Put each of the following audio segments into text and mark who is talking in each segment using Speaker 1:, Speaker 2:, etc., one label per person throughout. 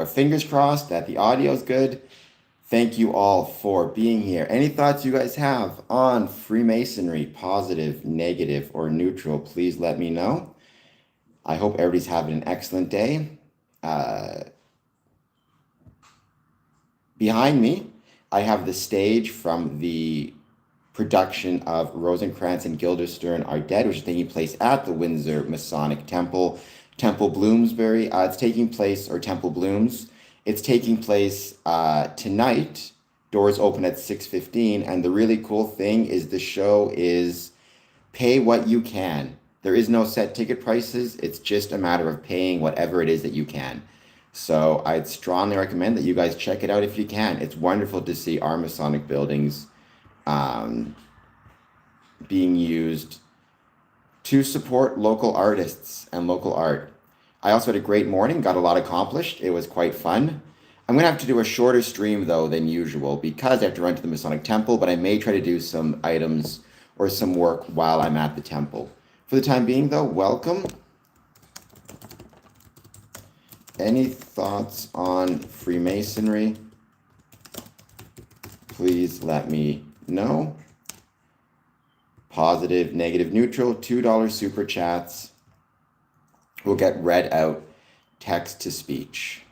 Speaker 1: Our fingers crossed that the audio is good. Thank you all for being here. Any thoughts you guys have on Freemasonry, positive, negative, or neutral, please let me know. I hope everybody's having an excellent day. Behind me, I have the stage from the production of Rosencrantz and Guildenstern Are Dead, which is taking place at the Windsor Masonic Temple, Temple Bloomsbury. It's taking place, or Temple Blooms. It's taking place tonight. Doors open at 6:15, and the really cool thing is the show is pay what you can. There is no set ticket prices. It's just a matter of paying whatever it is that you can. So I'd strongly recommend that you guys check it out if you can. It's wonderful to see our Masonic buildings being used to support local artists and local art. I also had a great morning, got a lot accomplished. It was quite fun. I'm going to have to do a shorter stream though than usual because I have to run to the Masonic Temple, but I may try to do some items or some work while I'm at the temple. For the time being though, welcome. Any thoughts on Freemasonry? Please let me know. Positive, negative, neutral, $2 super chats will get read out text to speech.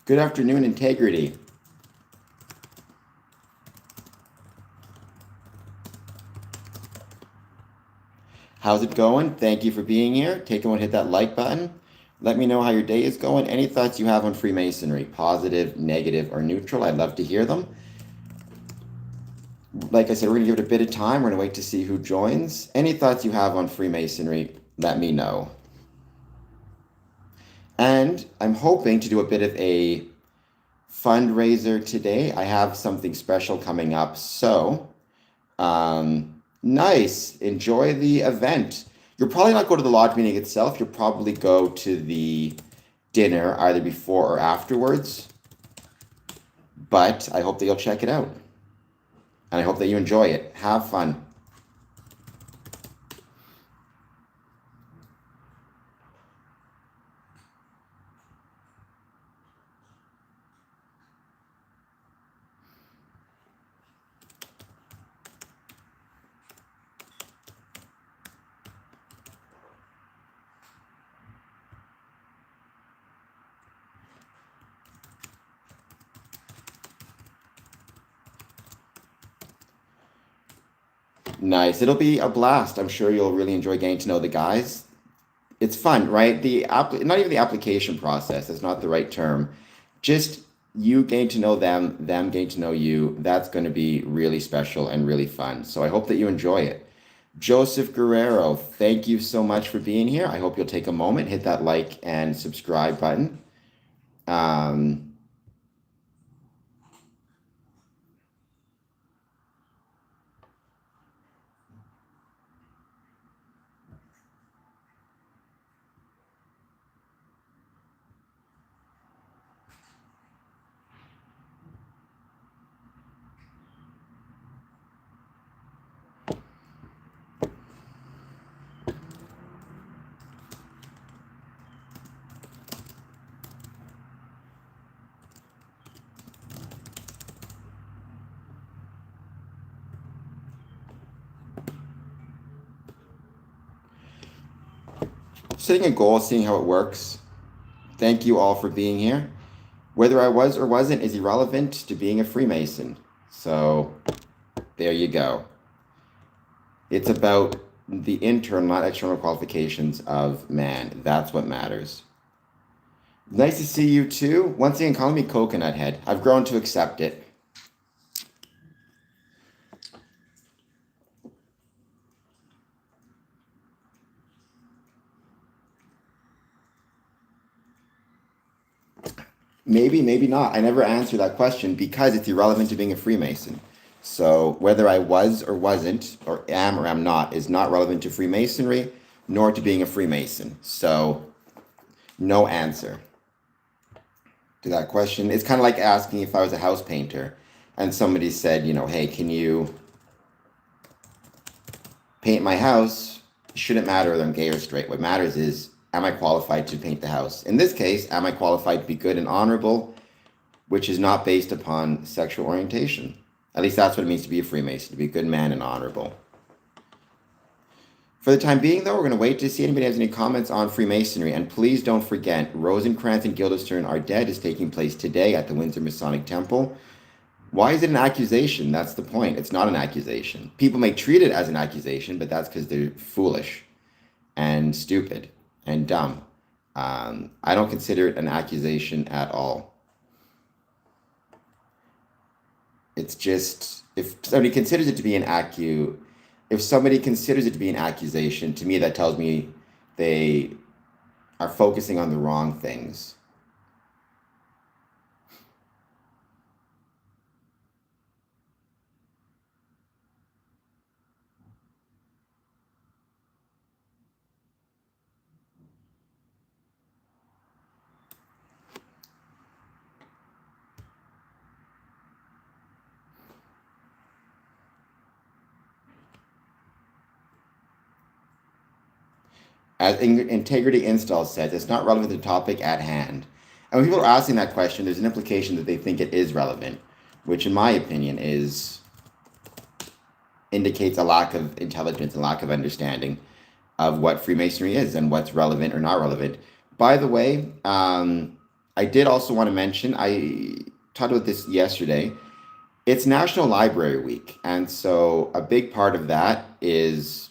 Speaker 1: Good afternoon, Integrity. How's it going? Thank you for being here. Take a moment, hit that like button. Let me know how your day is going. Any thoughts you have on Freemasonry, positive, negative, or neutral? I'd love to hear them. Like I said, we're going to give it a bit of time. We're going to wait to see who joins. Any thoughts you have on Freemasonry, let me know. And I'm hoping to do a bit of a fundraiser today. I have something special coming up. So, nice. Enjoy the event. You'll probably not go to the lodge meeting itself. You'll probably go to the dinner either before or afterwards. But I hope that you'll check it out. And I hope that you enjoy it. Have fun. Nice. It'll be a blast. I'm sure you'll really enjoy getting to know the guys. It's fun, right? Not even the application process, that's not the right term. Just you getting to know them getting to know you. That's going to be really special and really fun. So I hope that you enjoy it. Joseph Guerrero, thank you so much for being here. I hope you'll take a moment, hit that like and subscribe button. setting a goal, seeing how it works. Thank you all for being here. Whether I was or wasn't is irrelevant to being a Freemason. So there you go. It's about the internal, not external qualifications of man. That's what matters. Nice to see you too. Once again, calling me Coconut Head. I've grown to accept it. Maybe, maybe not. I never answer that question because it's irrelevant to being a Freemason. So whether I was or wasn't, or am not, is not relevant to Freemasonry, nor to being a Freemason. So no answer to that question. It's kind of like asking if I was a house painter and somebody said, hey, can you paint my house? It shouldn't matter whether I'm gay or straight. What matters is, am I qualified to paint the house? In this case, am I qualified to be good and honorable, which is not based upon sexual orientation? At least that's what it means to be a Freemason, to be a good man and honorable. For the time being, though, we're going to wait to see if anybody has any comments on Freemasonry. And please don't forget, Rosencrantz and Guildenstern are dead is taking place today at the Windsor Masonic Temple. Why is it an accusation? That's the point. It's not an accusation. People may treat it as an accusation, but that's because they're foolish and stupid and dumb. I don't consider it an accusation at all. It's just, if somebody considers it to be an accusation, to me that tells me they are focusing on the wrong things. As Integrity Install says, it's not relevant to the topic at hand. And when people are asking that question, there's an implication that they think it is relevant, which in my opinion indicates a lack of intelligence and lack of understanding of what Freemasonry is and what's relevant or not relevant. By the way, I did also want to mention, I talked about this yesterday, it's National Library Week. And so a big part of that is,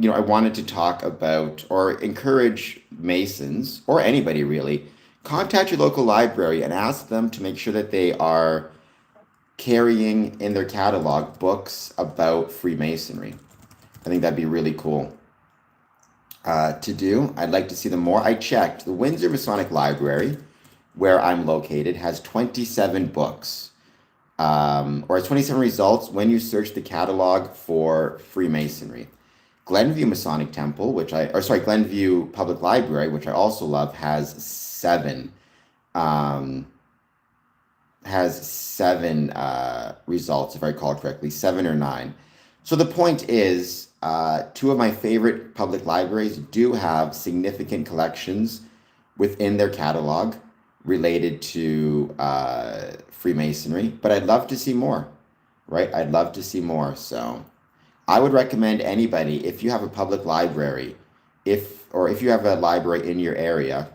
Speaker 1: I wanted to talk about or encourage Masons or anybody really, contact your local library and ask them to make sure that they are carrying in their catalog books about Freemasonry. I think that'd be really cool to do. I'd like to see them more. I checked. The Windsor Masonic Library, where I'm located, has 27 books. Or has 27 results when you search the catalog for Freemasonry. Glenview Masonic Temple, Glenview Public Library, which I also love, has seven results, if I recall correctly, 7 or 9. So the point is, two of my favorite public libraries do have significant collections within their catalog related to Freemasonry, but I'd love to see more, right? I'd love to see more. So I would recommend anybody, if you have a public library, if you have a library in your area,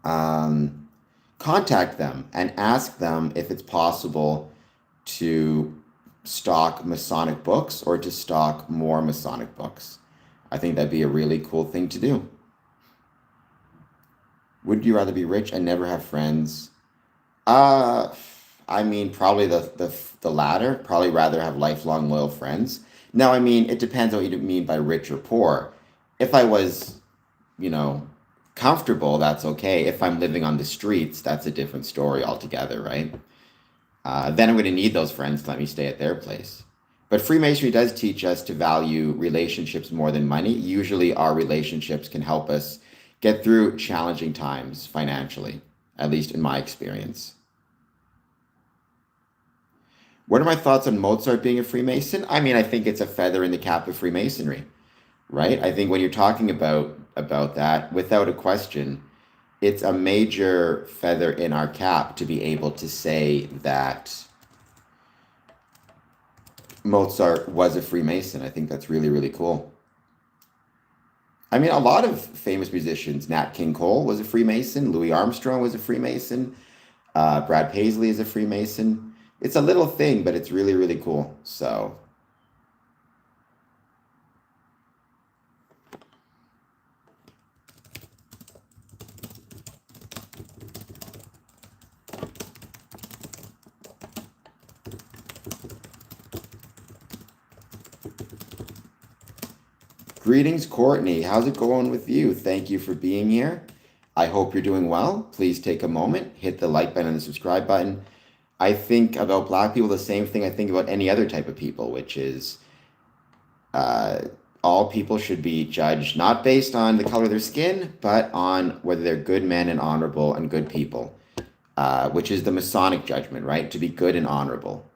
Speaker 1: contact them and ask them if it's possible to stock Masonic books or to stock more Masonic books. I think that'd be a really cool thing to do. Would you rather be rich and never have friends? Probably the latter. Probably rather have lifelong loyal friends. Now, it depends on what you mean by rich or poor. If I was, comfortable, that's okay. If I'm living on the streets, that's a different story altogether, right? Then I'm going to need those friends to let me stay at their place. But Freemasonry does teach us to value relationships more than money. Usually our relationships can help us get through challenging times financially, at least in my experience. What are my thoughts on Mozart being a Freemason? I think it's a feather in the cap of Freemasonry, right? I think when you're talking about that, without a question, it's a major feather in our cap to be able to say that Mozart was a Freemason. I think that's really, really cool. I mean, a lot of famous musicians. Nat King Cole was a Freemason. Louis Armstrong was a Freemason. Brad Paisley is a Freemason. It's a little thing, but it's really, really cool. So, greetings, Courtney. How's it going with you? Thank you for being here. I hope you're doing well. Please take a moment, hit the like button and the subscribe button. I think about Black people the same thing I think about any other type of people, which is uh, all people should be judged not based on the color of their skin, but on whether they're good men and honorable and good people, which is the Masonic judgment, right? To be good and honorable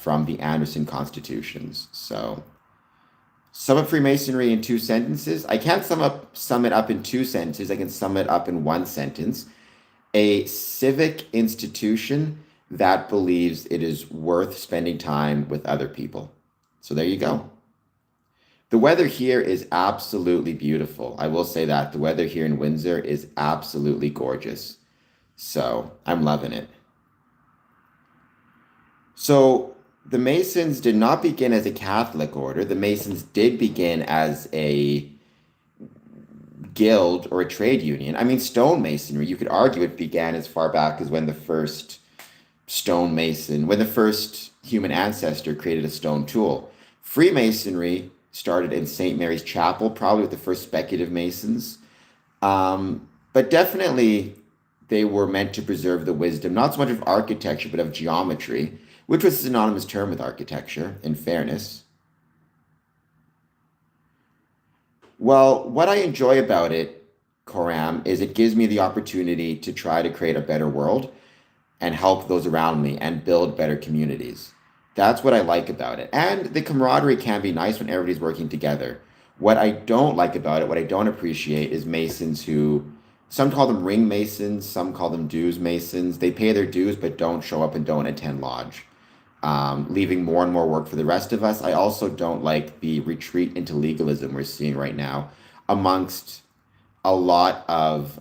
Speaker 1: from the Anderson Constitutions. So, sum up Freemasonry in 2 sentences. I can't sum it up in 2 sentences. I can sum it up in 1 sentence. A civic institution that believes it is worth spending time with other people. So there you go. The weather here is absolutely beautiful. I will say that. The weather here in Windsor is absolutely gorgeous. So I'm loving it. So the Masons did not begin as a Catholic order. The Masons did begin as a guild or a trade union. I mean, stonemasonry, you could argue it began as far back as when the first when the first human ancestor created a stone tool. Freemasonry started in St. Mary's Chapel, probably with the first speculative Masons. But definitely they were meant to preserve the wisdom, not so much of architecture, but of geometry, which was a synonymous term with architecture, in fairness. Well, what I enjoy about it, Coram, is it gives me the opportunity to try to create a better world and help those around me and build better communities. That's what I like about it. And the camaraderie can be nice when everybody's working together. What I don't like about it, what I don't appreciate, is Masons who, some call them ring Masons, some call them dues Masons. They pay their dues but don't show up and don't attend lodge, leaving more and more work for the rest of us. I also don't like the retreat into legalism we're seeing right now amongst a lot of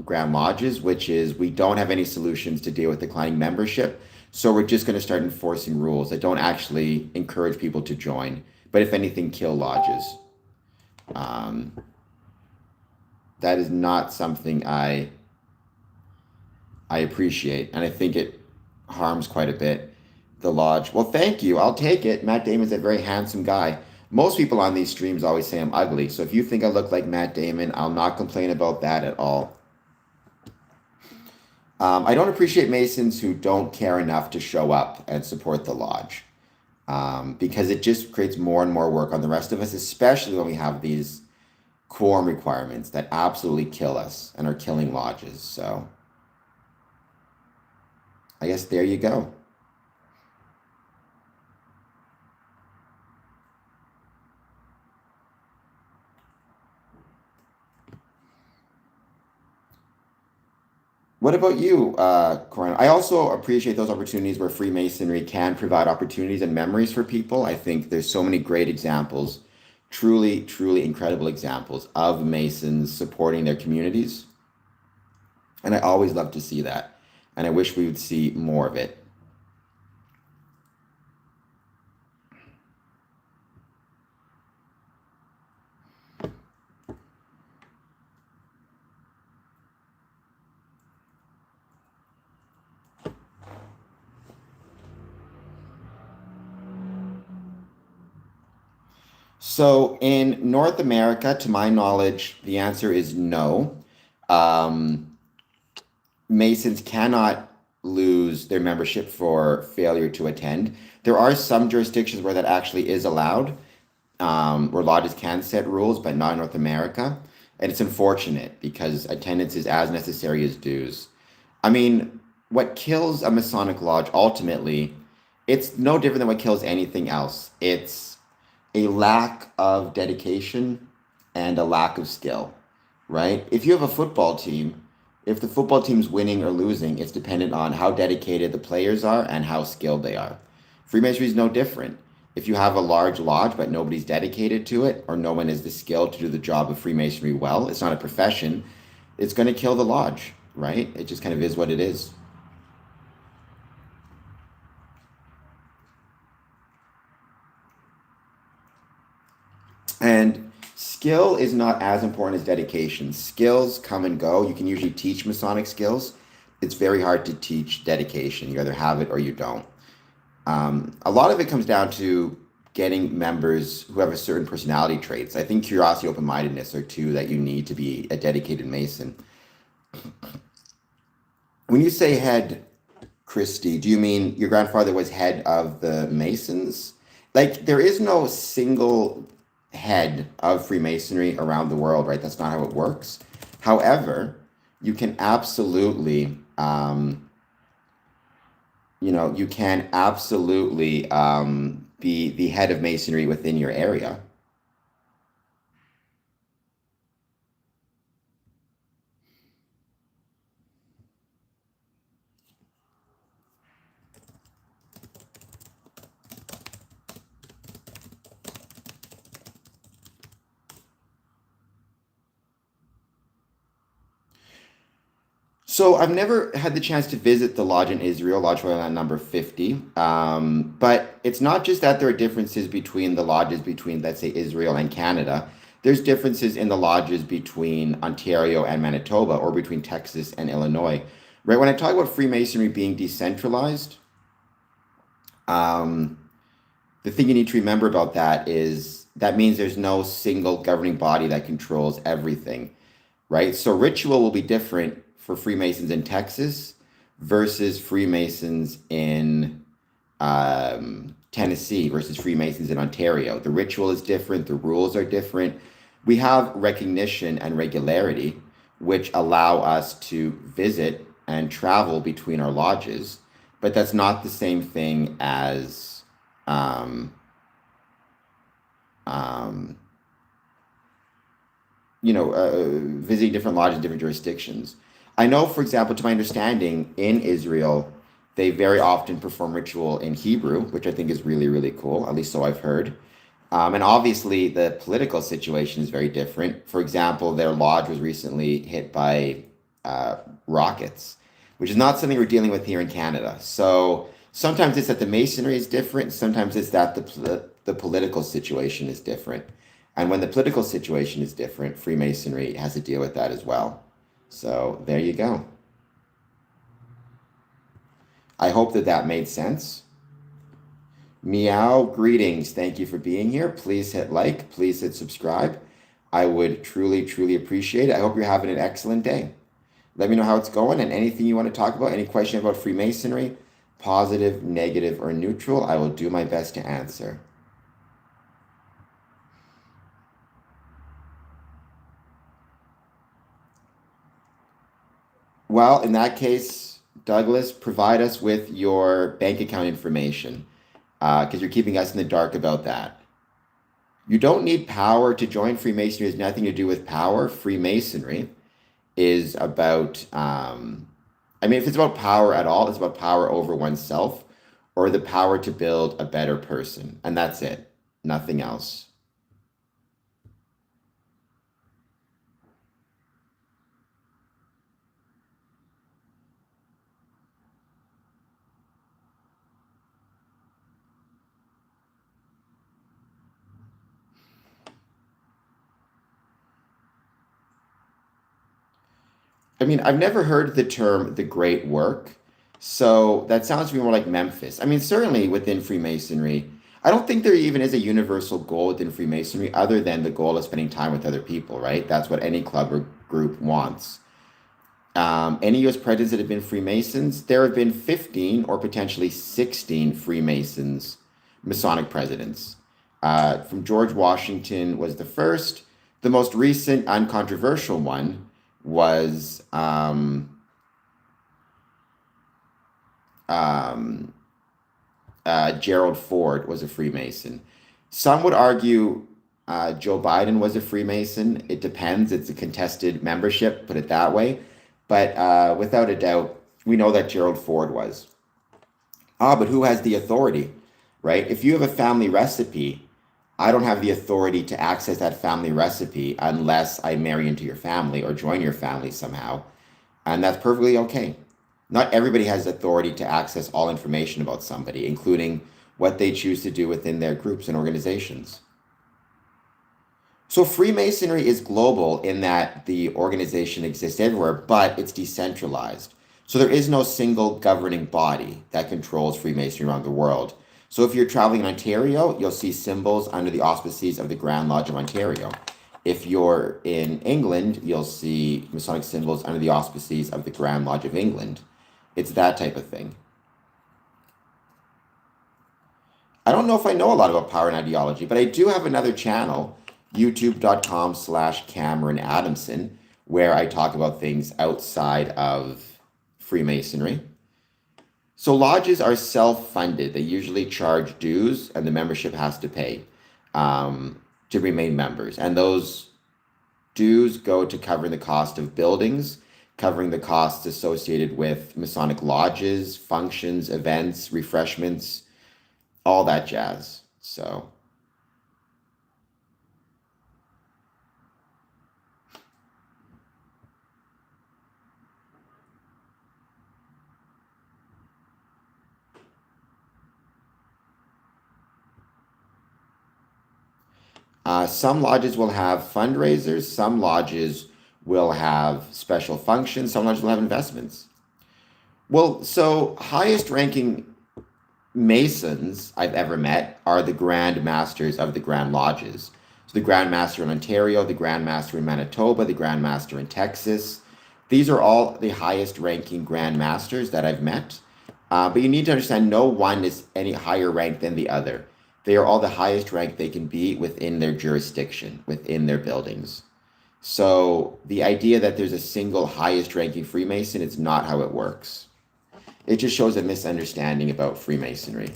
Speaker 1: Grand Lodges, which is we don't have any solutions to deal with declining membership. So we're just going to start enforcing rules that don't actually encourage people to join, but if anything, kill lodges. That is not something I appreciate, and I think it harms quite a bit the lodge. Well, thank you. I'll take it. Matt Damon's a very handsome guy. Most people on these streams always say I'm ugly, so if you think I look like Matt Damon, I'll not complain about that at all. I don't appreciate Masons who don't care enough to show up and support the lodge, because it just creates more and more work on the rest of us, especially when we have these quorum requirements that absolutely kill us and are killing lodges. So I guess there you go. What about you, Corinne? I also appreciate those opportunities where Freemasonry can provide opportunities and memories for people. I think there's so many great examples, truly, truly incredible examples of Masons supporting their communities. And I always love to see that. And I wish we would see more of it. So in North America, to my knowledge, the answer is no. Um, Masons cannot lose their membership for failure to attend. There are some jurisdictions where that actually is allowed, where lodges can set rules, but not in North America. And it's unfortunate because attendance is as necessary as dues. I mean, what kills a Masonic lodge ultimately, it's no different than what kills anything else. It's a lack of dedication and a lack of skill, right? If you have a football team, if the football team's winning or losing, it's dependent on how dedicated the players are and how skilled they are. Freemasonry is no different. If you have a large lodge, but nobody's dedicated to it, or no one has the skill to do the job of Freemasonry well, it's not a profession, it's going to kill the lodge, right? It just kind of is what it is. And skill is not as important as dedication. Skills come and go. You can usually teach Masonic skills. It's very hard to teach dedication. You either have it or you don't. A lot of it comes down to getting members who have a certain personality traits. I think curiosity, open-mindedness are two that you need to be a dedicated Mason. When you say head, Christy, do you mean your grandfather was head of the Masons? Like, there is no single head of Freemasonry around the world, right? That's not how it works. However, you can absolutely, you can absolutely be the head of Masonry within your area. So I've never had the chance to visit the lodge in Israel, Lodge Holy Land number 50. But it's not just that there are differences between the lodges between, let's say, Israel and Canada. There's differences in the lodges between Ontario and Manitoba, or between Texas and Illinois. Right? When I talk about Freemasonry being decentralized, um, the thing you need to remember about that is that means there's no single governing body that controls everything, right? So ritual will be different for Freemasons in Texas versus Freemasons in Tennessee versus Freemasons in Ontario. The ritual is different, the rules are different. We have recognition and regularity, which allow us to visit and travel between our lodges, but that's not the same thing as um, um, visiting different lodges in different jurisdictions. I know, for example, to my understanding, in Israel, they very often perform ritual in Hebrew, which I think is really, really cool. At least so I've heard. And obviously, the political situation is very different. For example, their lodge was recently hit by rockets, which is not something we're dealing with here in Canada. So sometimes it's that the masonry is different. Sometimes it's that the political situation is different. And when the political situation is different, Freemasonry has to deal with that as well. So there you go. I hope that that made sense. Meow, greetings. Thank you for being here. Please hit like, please hit subscribe. I would truly, truly appreciate it. I hope you're having an excellent day. Let me know how it's going and anything you want to talk about, any question about Freemasonry, positive, negative, or neutral, I will do my best to answer. Well, in that case, Douglas, provide us with your bank account information because you're keeping us in the dark about that. You don't need power to join. Freemasonry has nothing to do with power. Freemasonry is about, if it's about power at all, it's about power over oneself or the power to build a better person. And that's it, nothing else. I've never heard the term the great work. So that sounds to me more like Memphis. Certainly within Freemasonry, I don't think there even is a universal goal within Freemasonry other than the goal of spending time with other people, right? That's what any club or group wants. Any US presidents that have been Freemasons, there have been 15 or potentially 16 Freemasons, Masonic presidents. From George Washington was the first. The most recent uncontroversial one was um, Gerald Ford was a Freemason. Some would argue Joe Biden was a Freemason. It depends. It's a contested membership, put it that way. But without a doubt, we know that Gerald Ford was. But who has the authority? right? If you have a family recipe, I don't have the authority to access that family recipe unless I marry into your family or join your family somehow. And that's perfectly okay. Not everybody has authority to access all information about somebody, including what they choose to do within their groups and organizations. So Freemasonry is global in that the organization exists everywhere, but it's decentralized. So there is no single governing body that controls Freemasonry around the world. So if you're traveling in Ontario, you'll see symbols under the auspices of the Grand Lodge of Ontario. If you're in England, you'll see Masonic symbols under the auspices of the Grand Lodge of England. It's that type of thing. I don't know if I know a lot about power and ideology, but I do have another channel, youtube.com/Cameron Adamson, where I talk about things outside of Freemasonry. So lodges are self-funded. They usually charge dues, and the membership has to pay to remain members. And those dues go to covering the cost of buildings, covering the costs associated with Masonic lodges, functions, events, refreshments, all that jazz. So some lodges will have fundraisers, some lodges will have special functions, some lodges will have investments. Well, so highest ranking Masons I've ever met are the Grand Masters of the Grand Lodges. So the Grand Master in Ontario, the Grand Master in Manitoba, the Grand Master in Texas. These are all the highest ranking Grand Masters that I've met. But you need to understand no one is any higher ranked than the other. They are all the highest rank they can be within their jurisdiction, within their buildings. So the idea that there's a single highest ranking Freemason, it's not how it works. It just shows a misunderstanding about Freemasonry.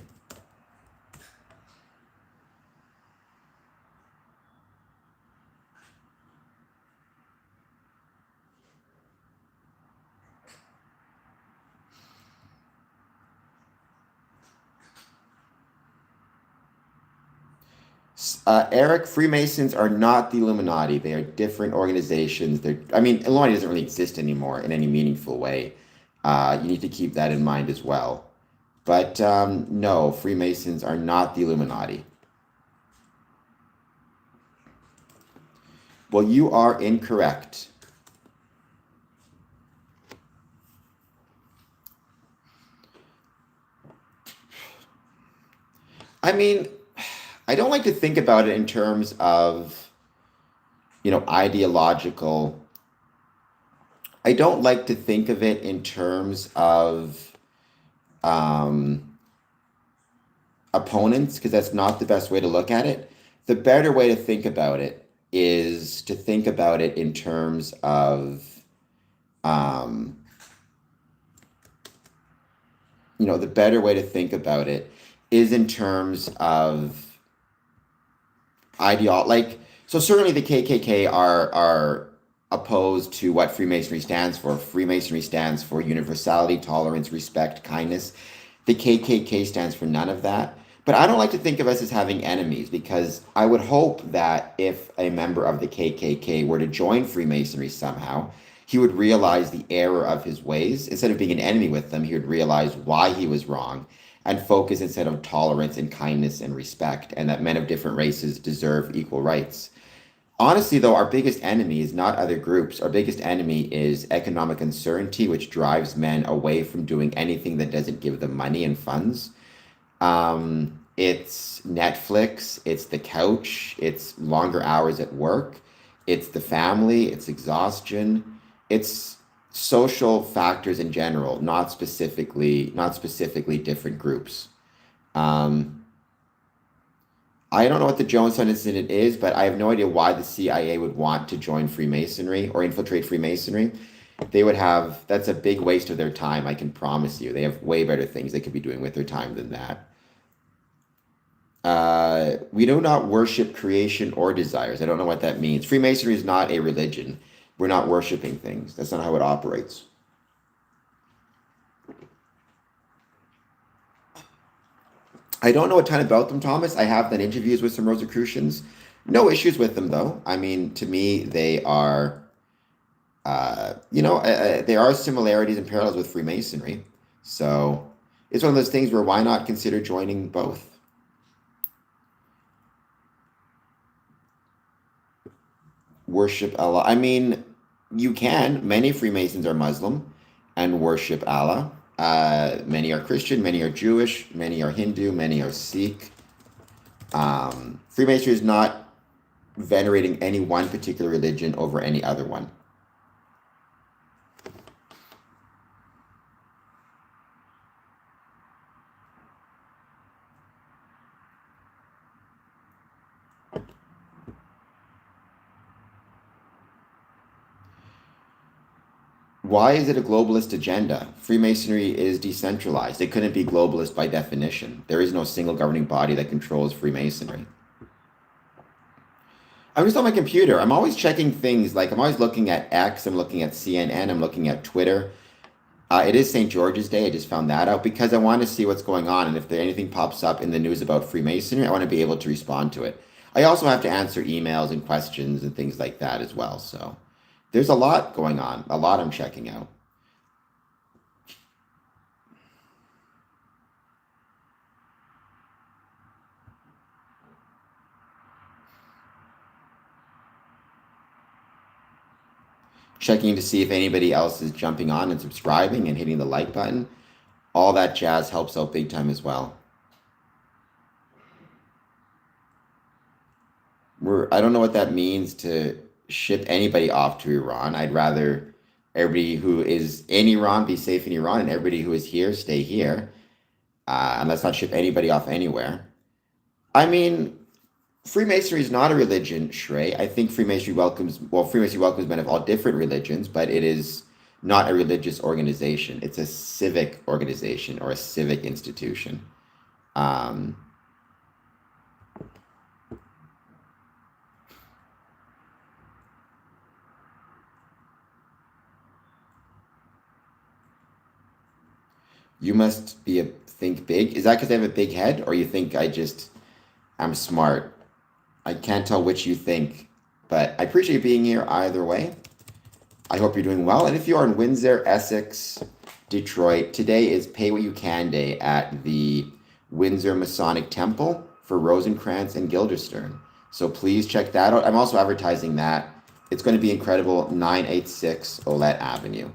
Speaker 1: Eric, Freemasons are not the Illuminati. They are different organizations. I mean, Illuminati doesn't really exist anymore in any meaningful way. You need to keep that in mind as well. But no, Freemasons are not the Illuminati. Well, you are incorrect. I mean, I don't like to think about it in terms of, ideological. I don't like to think of it in terms of opponents, because that's not the best way to look at it. The better way to think about it is to think about it in terms of, the better way to think about it is in terms of so certainly the KKK are opposed to what Freemasonry stands for. Freemasonry stands for universality, tolerance, respect, kindness. The KKK stands for none of that. But I don't like to think of us as having enemies, because I would hope that if a member of the KKK were to join Freemasonry somehow, he would realize the error of his ways. Instead of being an enemy with them, he would realize why he was wrong and focus instead on tolerance and kindness and respect, and that men of different races deserve equal rights. Honestly, though, our biggest enemy is not other groups. Our biggest enemy is economic uncertainty, which drives men away from doing anything that doesn't give them money and funds. It's Netflix, it's the couch, it's longer hours at work, it's the family, it's exhaustion, it's social factors in general, not specifically different groups. I don't know what the Jonestown incident is, but I have no idea why the CIA would want to join Freemasonry or infiltrate Freemasonry. That's a big waste of their time, I can promise you. They have way better things they could be doing with their time than that. We do not worship creation or desires. I don't know what that means. Freemasonry is not a religion. We're not worshiping things. That's not how it operates. I don't know a ton about them, Thomas. I have done interviews with some Rosicrucians. No issues with them, though. I mean, to me, they are, there are similarities and parallels with Freemasonry. So it's one of those things where why not consider joining both? Worship Allah. I mean, you can. Many Freemasons are Muslim and worship Allah. Many are Christian, many are Jewish, many are Hindu, many are Sikh. Freemasonry is not venerating any one particular religion over any other one. Why is it a globalist agenda? Freemasonry is decentralized. It couldn't be globalist by definition. There is no single governing body that controls Freemasonry. I'm just on my computer. I'm always checking things. Like I'm always looking at X. I'm looking at CNN. I'm looking at Twitter. It is St. George's Day. I just found that out because I want to see what's going on. And if there anything pops up in the news about Freemasonry, I want to be able to respond to it. I also have to answer emails and questions and things like that as well. So there's a lot going on, a lot I'm checking out. Checking to see if anybody else is jumping on and subscribing and hitting the like button. All that jazz helps out big time as well. I don't know what that means to ship anybody off to Iran. I'd rather everybody who is in Iran be safe in Iran and everybody who is here stay here. And let's not ship anybody off anywhere. I mean, Freemasonry is not a religion, Shrey. I think Freemasonry welcomes men of all different religions, but it is not a religious organization. It's a civic organization or a civic institution. Um, you must think big. Is that because I have a big head, or you think I'm smart? I can't tell which you think, but I appreciate being here either way. I hope you're doing well. And if you are in Windsor, Essex, Detroit, today is Pay What You Can Day at the Windsor Masonic Temple for Rosencrantz and Guildenstern. So please check that out. I'm also advertising that. It's going to be incredible, 986 Olette Avenue.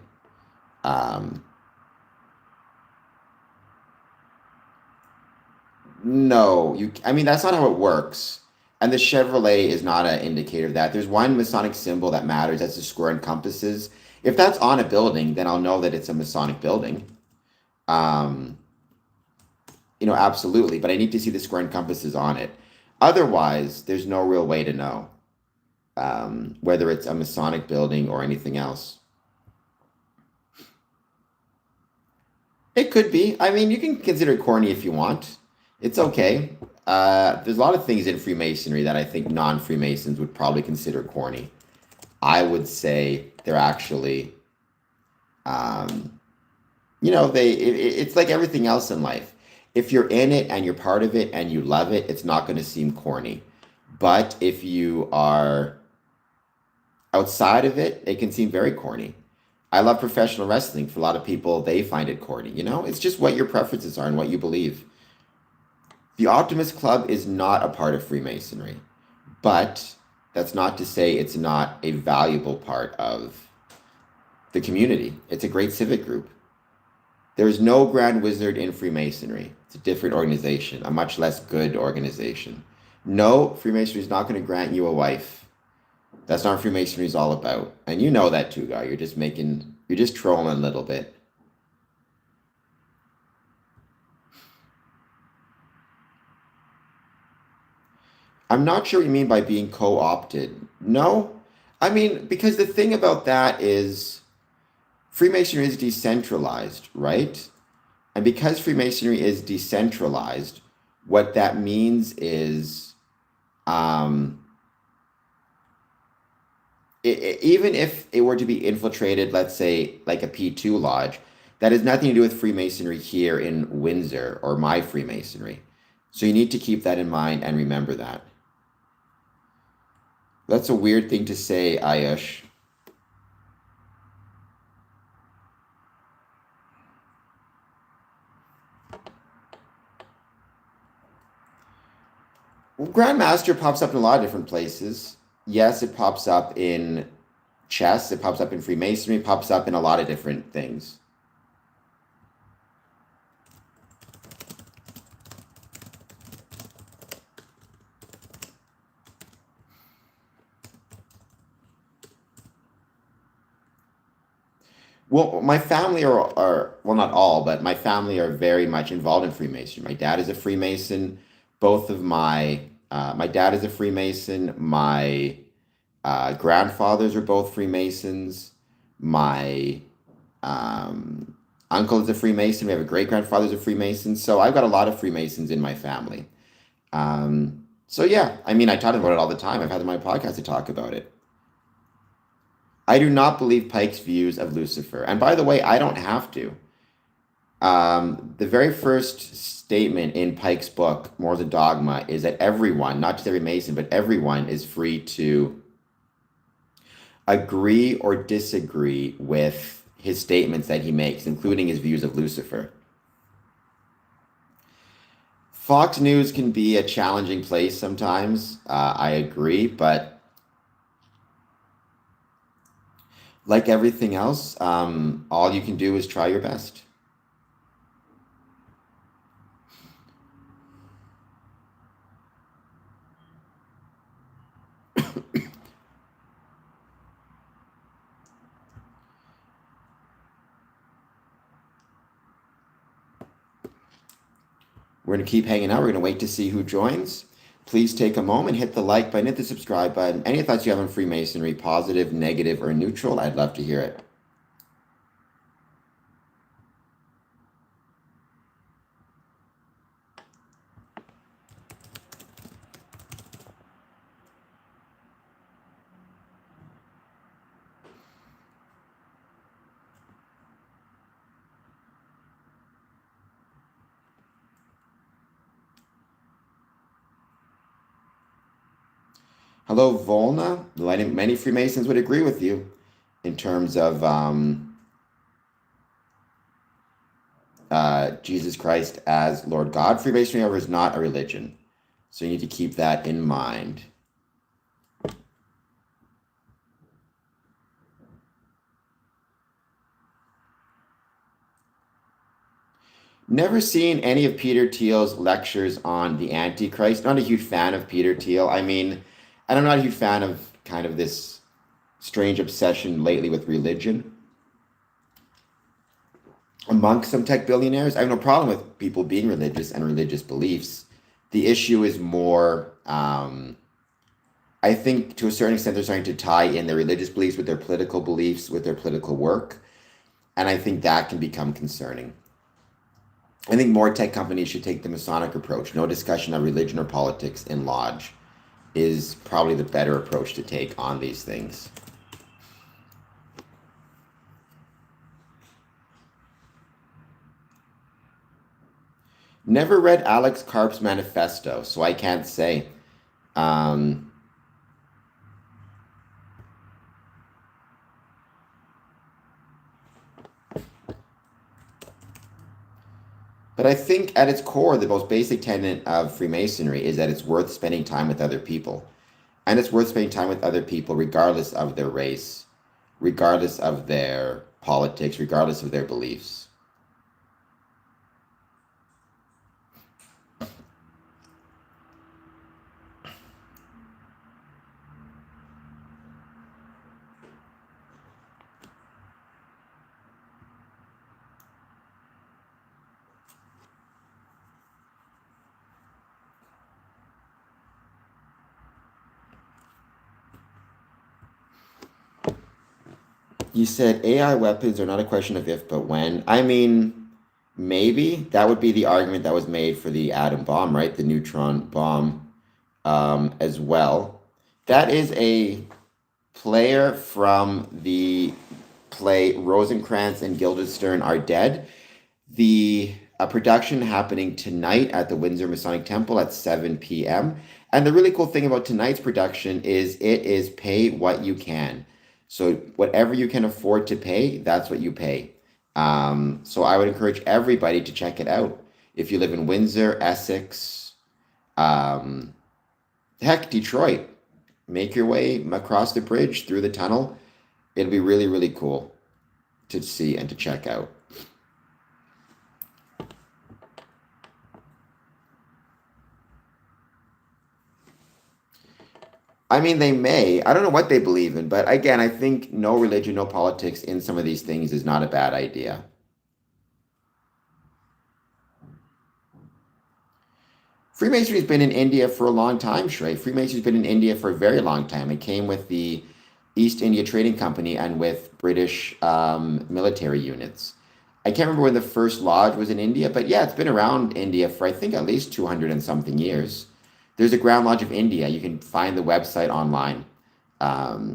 Speaker 1: No, I mean, that's not how it works. And the Chevrolet is not an indicator of that. There's one Masonic symbol that matters. That's the square and compasses. If that's on a building, then I'll know that it's a Masonic building. Um, absolutely. But I need to see the square and compasses on it. Otherwise, there's no real way to know whether it's a Masonic building or anything else. It could be. I mean, you can consider it corny if you want. It's okay. There's a lot of things in Freemasonry that I think non-Freemasons would probably consider corny. I would say they're actually, um, it's like everything else in life. If you're in it and you're part of it and you love it, it's not going to seem corny. But if you are outside of it, it can seem very corny. I love professional wrestling. For a lot of people, they find it corny. It's just what your preferences are and what you believe. The Optimist Club is not a part of Freemasonry, but that's not to say it's not a valuable part of the community. It's a great civic group. There is no Grand Wizard in Freemasonry. It's a different organization, a much less good organization. No, Freemasonry is not going to grant you a wife. That's not what Freemasonry is all about. And you know that too, guy. You're just trolling a little bit. I'm not sure what you mean by being co-opted. No, I mean, because the thing about that is Freemasonry is decentralized, right? And because Freemasonry is decentralized, what that means is um, even if it were to be infiltrated, let's say like a P2 lodge, that has nothing to do with Freemasonry here in Windsor or my Freemasonry. So you need to keep that in mind and remember that. That's a weird thing to say, Ayush. Well, Grandmaster pops up in a lot of different places. Yes, it pops up in chess, it pops up in Freemasonry, it pops up in a lot of different things. Well, my family are well, not all, but my family are very much involved in Freemasonry. My dad is a Freemason. Both of my dad is a Freemason. My grandfathers are both Freemasons. My uncle is a Freemason. We have a great grandfather's a Freemason. So I've got a lot of Freemasons in my family. So yeah, I mean, I talk about it all the time. I've had my podcast to talk about it. I do not believe Pike's views of Lucifer. And by the way, I don't have to. The very first statement in Pike's book, Morals and Dogma, is that everyone, not just every Mason, but everyone is free to agree or disagree with his statements that he makes, including his views of Lucifer. Fox News can be a challenging place sometimes. I agree, but like everything else, all you can do is try your best. We're going to keep hanging out. We're going to wait to see who joins. Please take a moment, hit the like button, hit the subscribe button. Any thoughts you have on Freemasonry, positive, negative, or neutral, I'd love to hear it. Hello, Volna. Many Freemasons would agree with you in terms of Jesus Christ as Lord God. Freemasonry, however, is not a religion. So you need to keep that in mind. Never seen any of Peter Thiel's lectures on the Antichrist. Not a huge fan of Peter Thiel. I mean, and I'm not a huge fan of kind of this strange obsession lately with religion amongst some tech billionaires. I have no problem with people being religious and religious beliefs. The issue is more, I think to a certain extent, they're starting to tie in their religious beliefs with their political beliefs, with their political work. And I think that can become concerning. I think more tech companies should take the Masonic approach. No discussion of religion or politics in Lodge is probably the better approach to take on these things. Never read Alex Karp's manifesto, so I can't say. Um, but I think at its core, the most basic tenet of Freemasonry is that it's worth spending time with other people. And it's worth spending time with other people regardless of their race, regardless of their politics, regardless of their beliefs. You said AI weapons are not a question of if, but when. I mean, maybe that would be the argument that was made for the atom bomb, right? The neutron bomb, as well. That is a player from the play Rosencrantz and Guildenstern Are Dead. The a production happening tonight at the Windsor Masonic Temple at 7 p.m. And the really cool thing about tonight's production is it is pay what you can. So whatever you can afford to pay, that's what you pay. So I would encourage everybody to check it out. If you live in Windsor, Essex, um, heck, Detroit, make your way across the bridge through the tunnel. It'll be really, really cool to see and to check out. I mean, they may. I don't know what they believe in, but again, I think no religion, no politics in some of these things is not a bad idea. Freemasonry's been in India for a long time, Shrey. Freemasonry's been in India for a very long time. It came with the East India Trading Company and with British military units. I can't remember when the first lodge was in India, but yeah, it's been around India for I think at least 200 and something years. There's a Ground Lodge of India. You can find the website online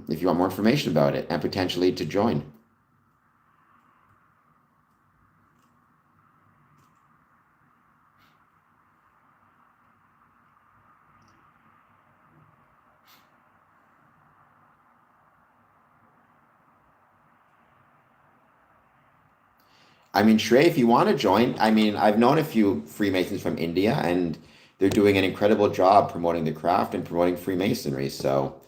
Speaker 1: if you want more information about it and potentially to join. I mean, Shrey, if you want to join, I mean, I've known a few Freemasons from India, and they're doing an incredible job promoting the craft and promoting Freemasonry. So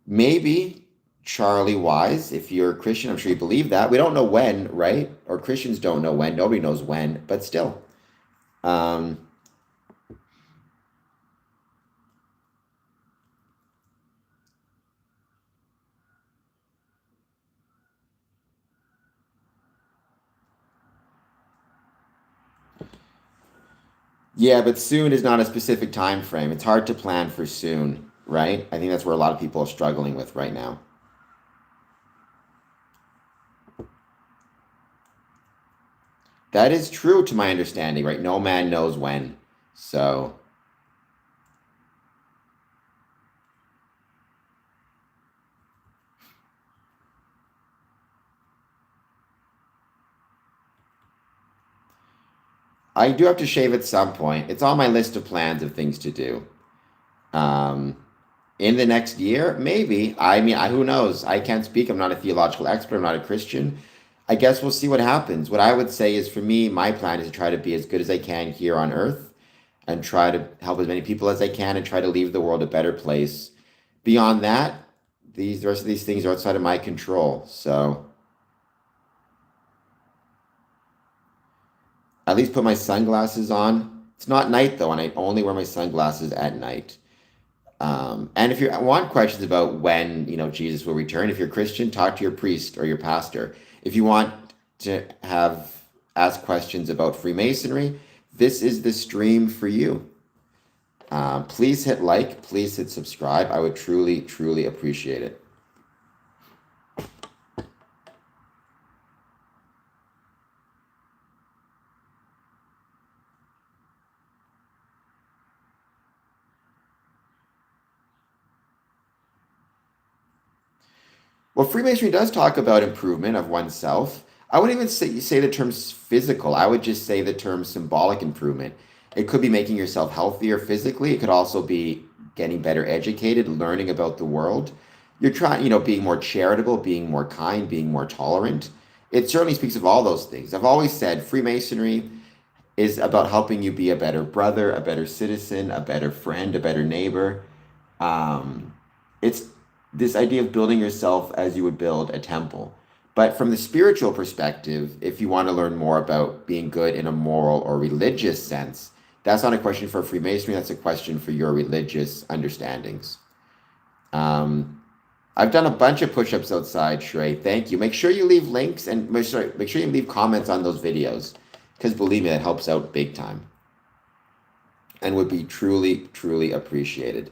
Speaker 1: maybe Charlie Wise, if you're a Christian, I'm sure you believe that. We don't know when, right? Or Christians don't know when. Nobody knows when, but still. Um, yeah, but soon is not a specific time frame. It's hard to plan for soon, right? I think that's where a lot of people are struggling with right now. That is true to my understanding, right? No man knows when. So. I do have to shave at some point. It's on my list of plans of things to do. Um, in the next year, maybe. I mean, who knows? I can't speak. I'm not a theological expert. I'm not a Christian. I guess we'll see what happens. What I would say is for me, my plan is to try to be as good as I can here on earth and try to help as many people as I can and try to leave the world a better place. Beyond that, the rest of these things are outside of my control. So at least put my sunglasses on. It's not night though, and I only wear my sunglasses at night. And if you want questions about when, Jesus will return, if you're Christian, talk to your priest or your pastor. If you want to ask questions about Freemasonry, this is the stream for you. Please hit like, please hit subscribe. I would truly, truly appreciate it. Well, Freemasonry does talk about improvement of oneself. I wouldn't even say the term physical. I would just say the term symbolic improvement. It could be making yourself healthier physically. It could also be getting better educated, learning about the world. You're trying, being more charitable, being more kind, being more tolerant. It certainly speaks of all those things. I've always said Freemasonry is about helping you be a better brother, a better citizen, a better friend, a better neighbor. Um, it's this idea of building yourself as you would build a temple. But from the spiritual perspective, if you want to learn more about being good in a moral or religious sense, that's not a question for Freemasonry, that's a question for your religious understandings. Um, I've done a bunch of push-ups outside, Shrey. Thank you. Make sure you leave links and make sure you leave comments on those videos. Because believe me, that helps out big time. And would be truly, truly appreciated.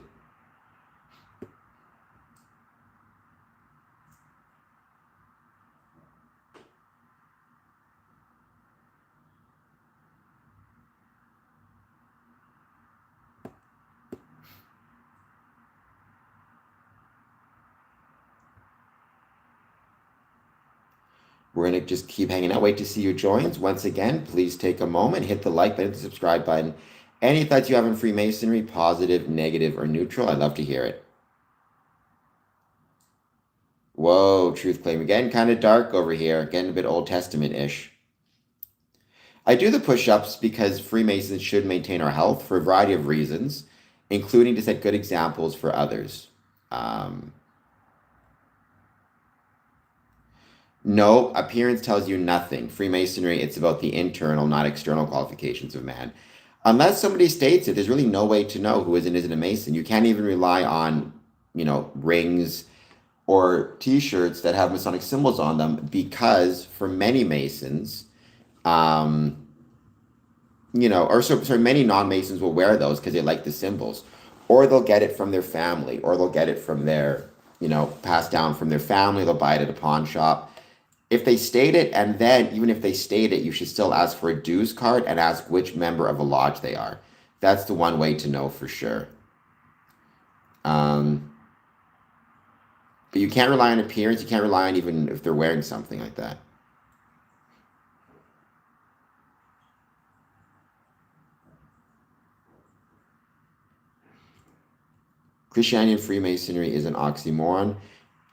Speaker 1: We're going to just keep hanging out. Wait to see your joins. Once again, please take a moment, hit the like button, the subscribe button. Any thoughts you have on Freemasonry, positive, negative, or neutral? I'd love to hear it. Whoa, truth claim. Again, kind of dark over here. Getting a bit Old Testament-ish. I do the push-ups because Freemasons should maintain our health for a variety of reasons, including to set good examples for others. No, appearance tells you nothing. Freemasonry, it's about the internal, not external qualifications of man. Unless somebody states it, there's really no way to know who is and isn't a Mason. You can't even rely on, rings or T-shirts that have Masonic symbols on them because for many Masons, many non-Masons will wear those because they like the symbols, or they'll get it from their family, or they'll get it from their, passed down from their family. They'll buy it at a pawn shop. If they state it, and then even if they state it, you should still ask for a dues card and ask which member of a lodge they are. That's the one way to know for sure. But you can't rely on appearance. You can't rely on even if they're wearing something like that. Christianity and Freemasonry is an oxymoron.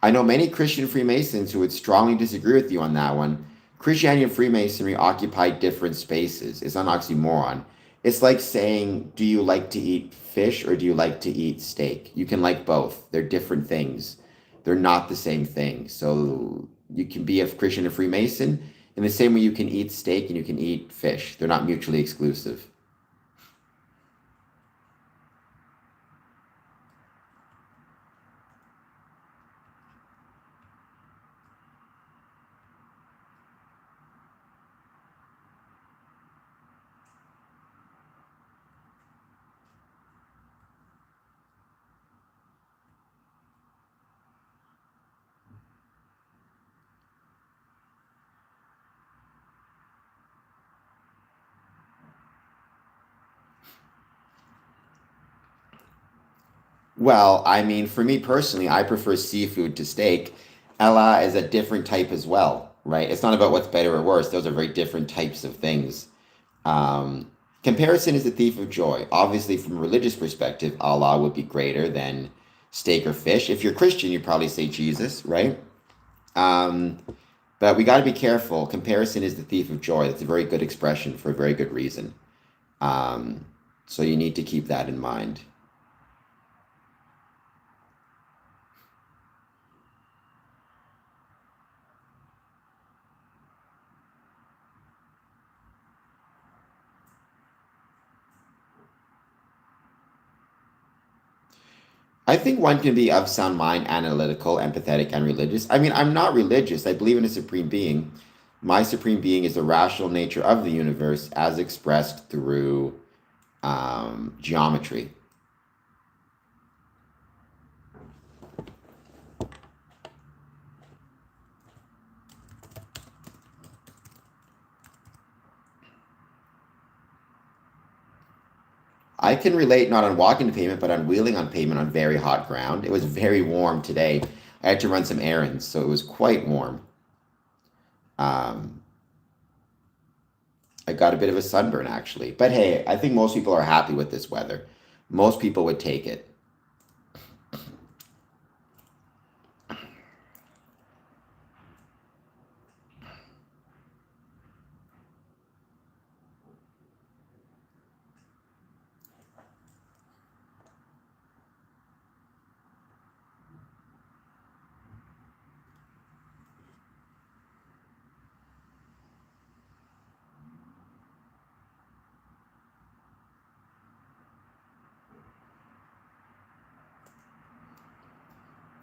Speaker 1: I know many Christian Freemasons who would strongly disagree with you on that one. Christianity and Freemasonry occupy different spaces. It's an oxymoron. It's like saying, do you like to eat fish or do you like to eat steak? You can like both. They're different things. They're not the same thing. So you can be a Christian and Freemason in the same way you can eat steak and you can eat fish. They're not mutually exclusive. Well, I mean, for me personally, I prefer seafood to steak. Ella is a different type as well, right? It's not about what's better or worse. Those are very different types of things. Comparison is the thief of joy. Obviously, from a religious perspective, Allah would be greater than steak or fish. If you're Christian, you'd probably say Jesus, right? Um, but we got to be careful. Comparison is the thief of joy. That's a very good expression for a very good reason. Um, so you need to keep that in mind. I think one can be of sound mind, analytical, empathetic, and religious. I mean, I'm not religious. I believe in a supreme being. My supreme being is the rational nature of the universe as expressed through geometry. I can relate not on walking to pavement, but on wheeling on pavement on very hot ground. It was very warm today. I had to run some errands, so it was quite warm. Um, I got a bit of a sunburn actually. But hey, I think most people are happy with this weather. Most people would take it.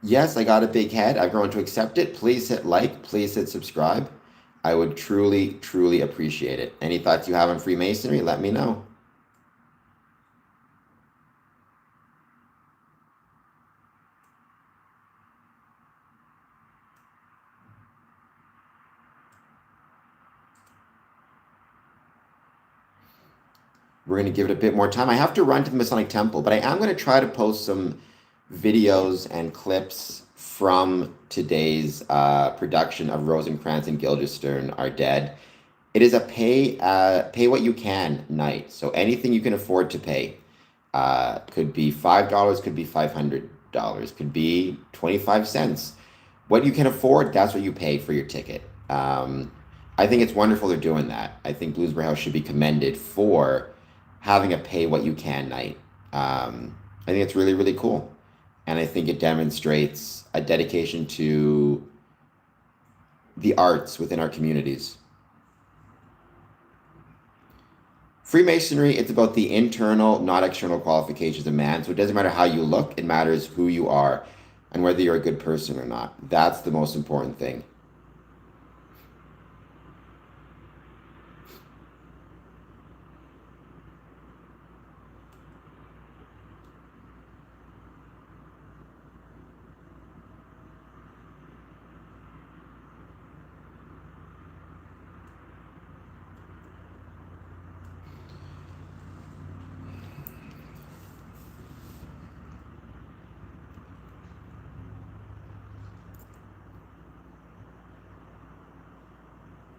Speaker 1: Yes, I got a big head. I've grown to accept it. Please hit like, please hit subscribe. I would truly, truly appreciate it. Any thoughts you have on Freemasonry, let me know. We're going to give it a bit more time. I have to run to the Masonic Temple, but I am going to try to post some videos and clips from today's production of Rosencrantz and Guildenstern Are Dead. It is a pay what you can night. So anything you can afford to pay. Could be $5, could be $500, could be 25 cents. What you can afford, that's what you pay for your ticket. I think it's wonderful they're doing that. I think Bloomsbury House should be commended for having a pay what you can night. I think it's really, really cool. And I think it demonstrates a dedication to the arts within our communities. Freemasonry, it's about the internal, not external qualifications of man. So it doesn't matter how you look, it matters who you are and whether you're a good person or not. That's the most important thing.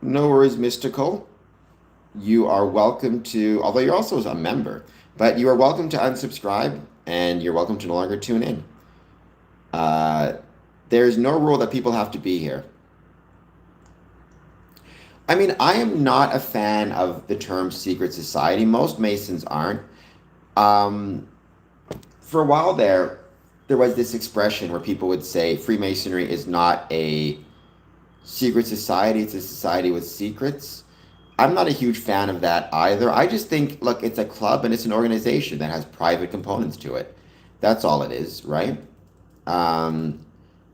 Speaker 1: No worries, Mystical. You are welcome to, although you're also a member, but you are welcome to unsubscribe and you're welcome to no longer tune in. There's no rule that people have to be here. I mean, I am not a fan of the term secret society. Most Masons aren't. Um, for a while there was this expression where people would say Freemasonry is not a secret society, it's a society with secrets. I'm not a huge fan of that either. I just think, look, it's a club and it's an organization that has private components to it. That's all it is, right? Um,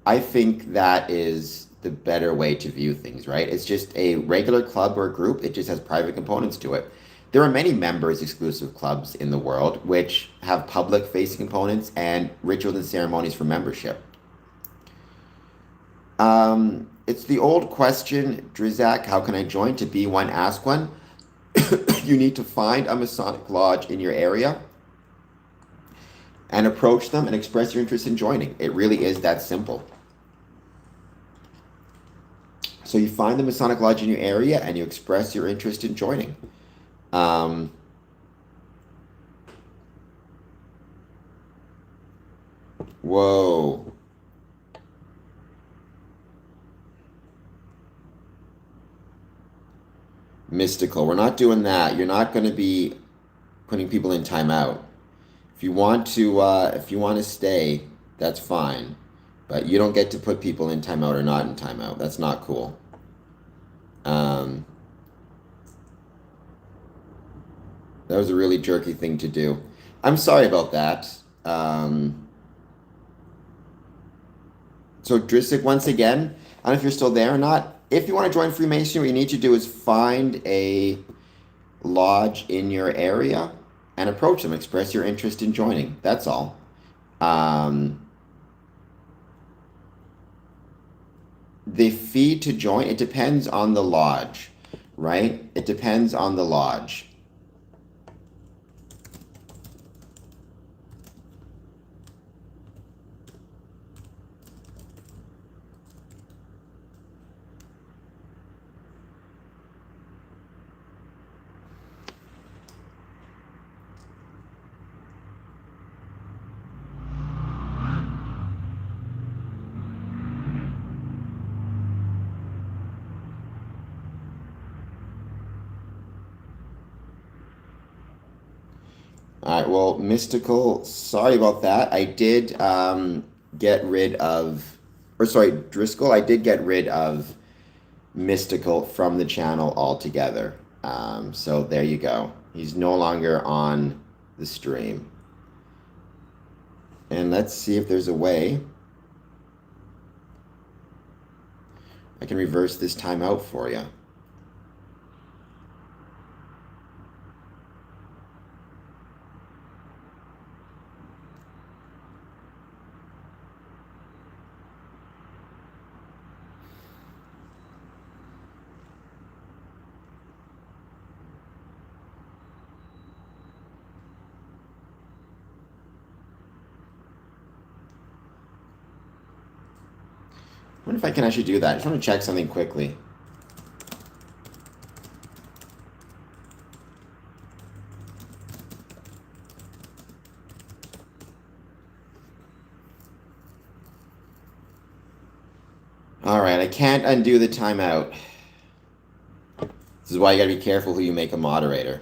Speaker 1: I think that is the better way to view things, right? It's just a regular club or group. It just has private components to it. There are many members exclusive clubs in the world which have public facing components and rituals and ceremonies for membership. It's the old question, Drizak, how can I join? To be one, ask one. You need to find a Masonic lodge in your area and approach them and express your interest in joining. It really is that simple. So you find the Masonic lodge in your area and you express your interest in joining. Um, Whoa. Mystical. We're not doing that. You're not going to be putting people in timeout. If you want to stay, that's fine. But you don't get to put people in timeout or not in timeout. That's not cool. Um, that was a really jerky thing to do. I'm sorry about that. So Drisik, once again, I don't know if you're still there or not. If you want to join Freemasonry, what you need to do is find a lodge in your area and approach them. Express your interest in joining. That's all. Um, the fee to join, it depends on the lodge, right? It depends on the lodge. All right, well, Mystical, sorry about that. I did get rid of, or sorry, Driscoll, I did get rid of Mystical from the channel altogether. So there you go. He's no longer on the stream. And let's see if there's a way I can reverse this timeout for you. wonder if I can actually do that. I just want to check something quickly. All right, I can't undo the timeout. This is why you gotta be careful who you make a moderator.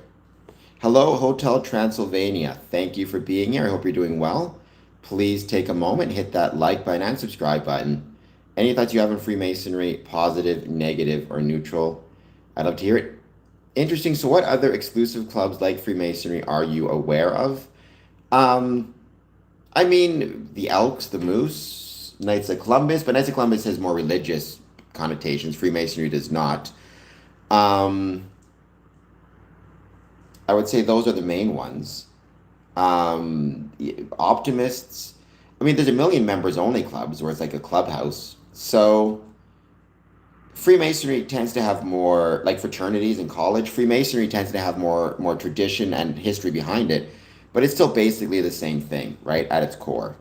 Speaker 1: Hello, Hotel Transylvania. Thank you for being here. I hope you're doing well. Please take a moment, hit that like button and subscribe button. Any thoughts you have on Freemasonry, positive, negative, or neutral? I'd love to hear it. Interesting. So what other exclusive clubs like Freemasonry are you aware of? I mean, the Elks, the Moose, Knights of Columbus, but Knights of Columbus has more religious connotations. Freemasonry does not. Um, I would say those are the main ones. Optimists. I mean, there's a million members only clubs where it's like a clubhouse. So Freemasonry tends to have more, like fraternities in college. Freemasonry tends to have more tradition and history behind it, but it's still basically the same thing, right, at its core.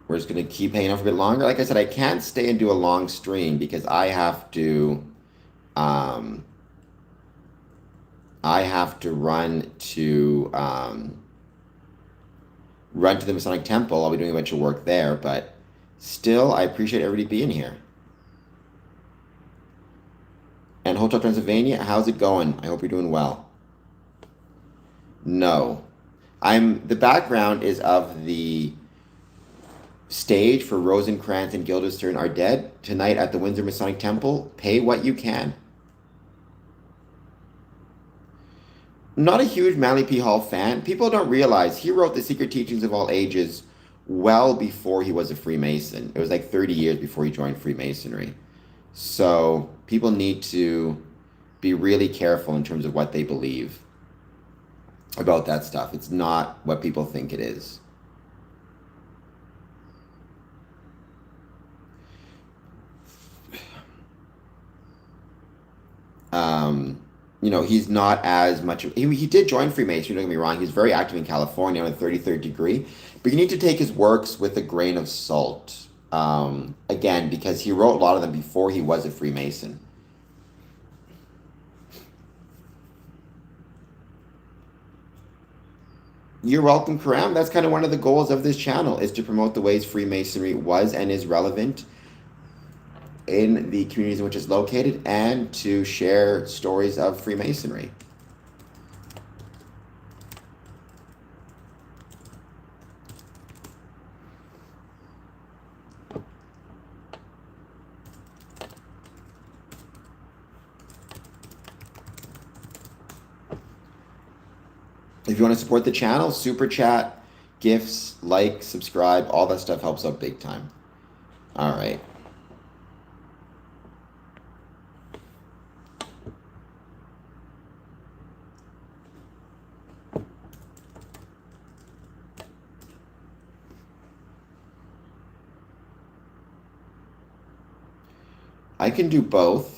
Speaker 1: We're just gonna keep hanging out for a bit longer. Like I said, I can't stay and do a long stream because um, I have to run to the Masonic Temple. I'll be doing a bunch of work there, but still, I appreciate everybody being here. And Hotel Transylvania, how's it going? I hope you're doing well. No, the background is of the stage for Rosencrantz and Guildenstern Are Dead tonight at the Windsor Masonic Temple. Pay what you can. Not a huge Manly P. Hall fan. People don't realize he wrote The Secret Teachings of All Ages well before he was a Freemason. It was like 30 years before he joined Freemasonry. So people need to be really careful in terms of what they believe about that stuff. It's not what people think it is. He's not as much. He did join Freemasonry, don't get me wrong. He's very active in California on a 33rd degree. But you need to take his works with a grain of salt. Again, because he wrote a lot of them before he was a Freemason. You're welcome, Karam. That's kind of one of the goals of this channel, is to promote the ways Freemasonry was and is relevant in the communities in which it's located, and to share stories of Freemasonry. If you want to support the channel, super chat, gifts, like, subscribe, all that stuff helps out big time. All right. I can do both.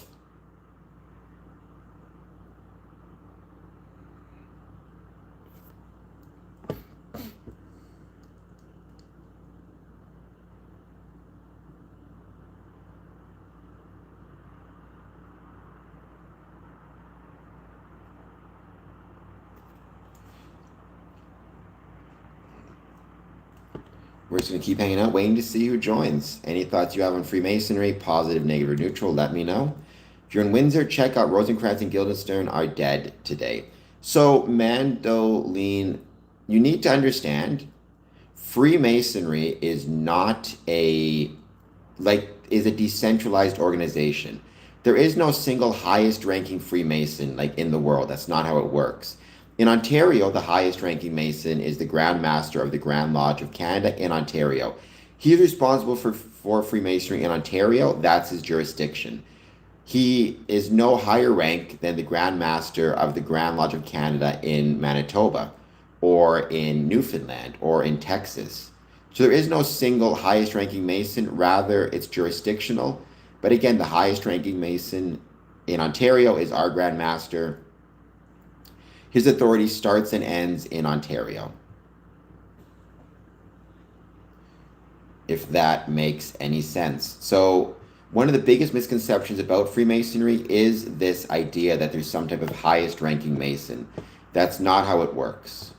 Speaker 1: We're just going to keep hanging out, waiting to see who joins. Any thoughts you have on Freemasonry, positive, negative, or neutral, let me know. If you're in Windsor, check out Rosencrantz and Guildenstern Are Dead today. So, Mandoline, you need to understand, Freemasonry is not is a decentralized organization. There is no single highest ranking Freemason in the world. That's not how it works. In Ontario, the highest ranking Mason is the Grand Master of the Grand Lodge of Canada in Ontario. He is responsible for Freemasonry in Ontario. That's his jurisdiction. He is no higher rank than the Grand Master of the Grand Lodge of Canada in Manitoba, or in Newfoundland, or in Texas. So there is no single highest ranking Mason, rather, it's jurisdictional. But again, the highest ranking Mason in Ontario is our Grand Master. His authority starts and ends in Ontario, if that makes any sense. So, one of the biggest misconceptions about Freemasonry is this idea that there's some type of highest ranking Mason. That's not how it works.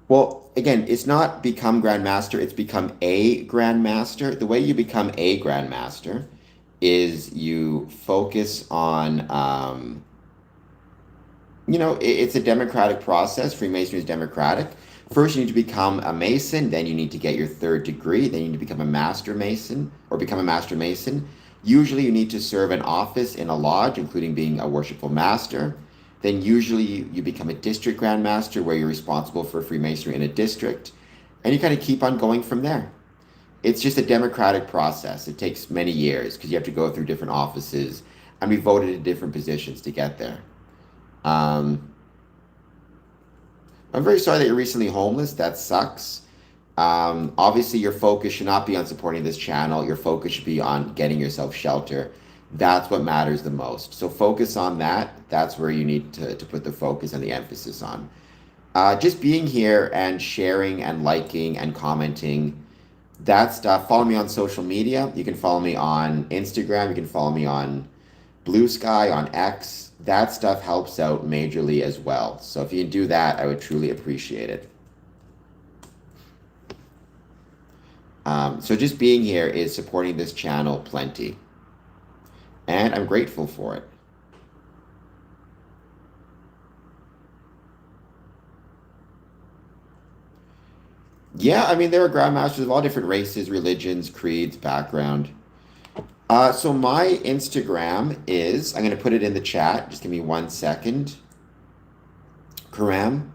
Speaker 1: Well, again, it's not become Grand Master, it's become a Grand Master. The way you become a Grand Master is you focus on, it's a democratic process. Freemasonry is democratic. First, you need to become a Mason, then you need to get your third degree, then you need to become a Master Mason or become a Master Mason. Usually, you need to serve an office in a lodge, including being a worshipful master. Then, usually, you become a district Grand Master where you're responsible for Freemasonry in a district, and you kind of keep on going from there. It's just a democratic process. It takes many years because you have to go through different offices and be voted to different positions to get there. Um, I'm very sorry that you're recently homeless. That sucks. Obviously, your focus should not be on supporting this channel. Your focus should be on getting yourself shelter. That's what matters the most. So focus on that. That's where you need to put the focus and the emphasis on. Just being here and sharing and liking and commenting, that stuff. Follow me on social media. You can follow me on Instagram. You can follow me on Blue Sky, on X. That stuff helps out majorly as well. So if you can do that, I would truly appreciate it. So just being here is supporting this channel plenty. And I'm grateful for it. Yeah, I mean, there are grandmasters of all different races, religions, creeds, background. So my Instagram is, I'm going to put it in the chat. Just give me 1 second. Karam,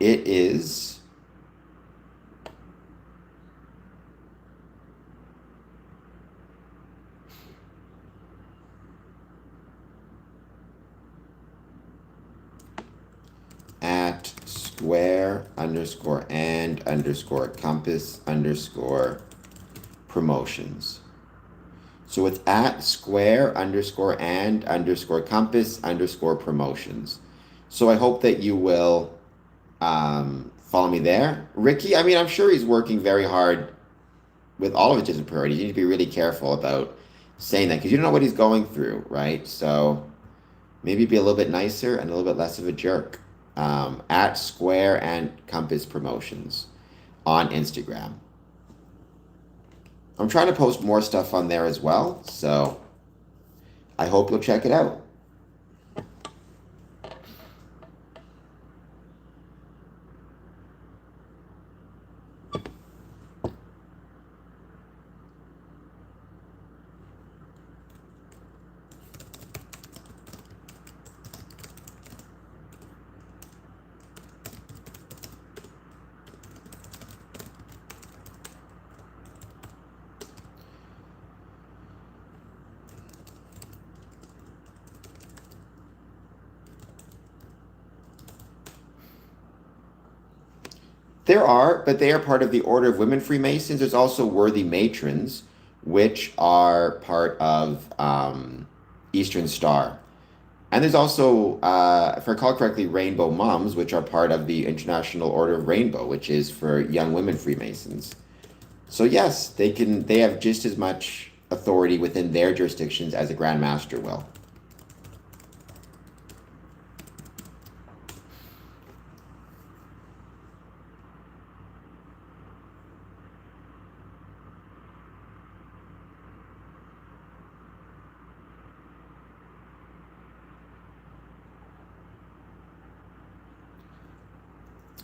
Speaker 1: it is at square underscore and underscore compass underscore promotions. So it's at square underscore and underscore compass underscore promotions. So I hope that you will follow me there. Ricky, I mean, I'm sure he's working very hard with all of his different priorities. You need to be really careful about saying that because you don't know what he's going through, right? So maybe be a little bit nicer and a little bit less of a jerk. At Square and Compass Promotions on Instagram. I'm trying to post more stuff on there as well, so I hope you'll check it out. There are, but they are part of the Order of Women Freemasons. There's also Worthy Matrons, which are part of Eastern Star. And there's also, if I recall correctly, Rainbow Mums, which are part of the International Order of Rainbow, which is for young women Freemasons. So yes, they have just as much authority within their jurisdictions as a Grand Master will.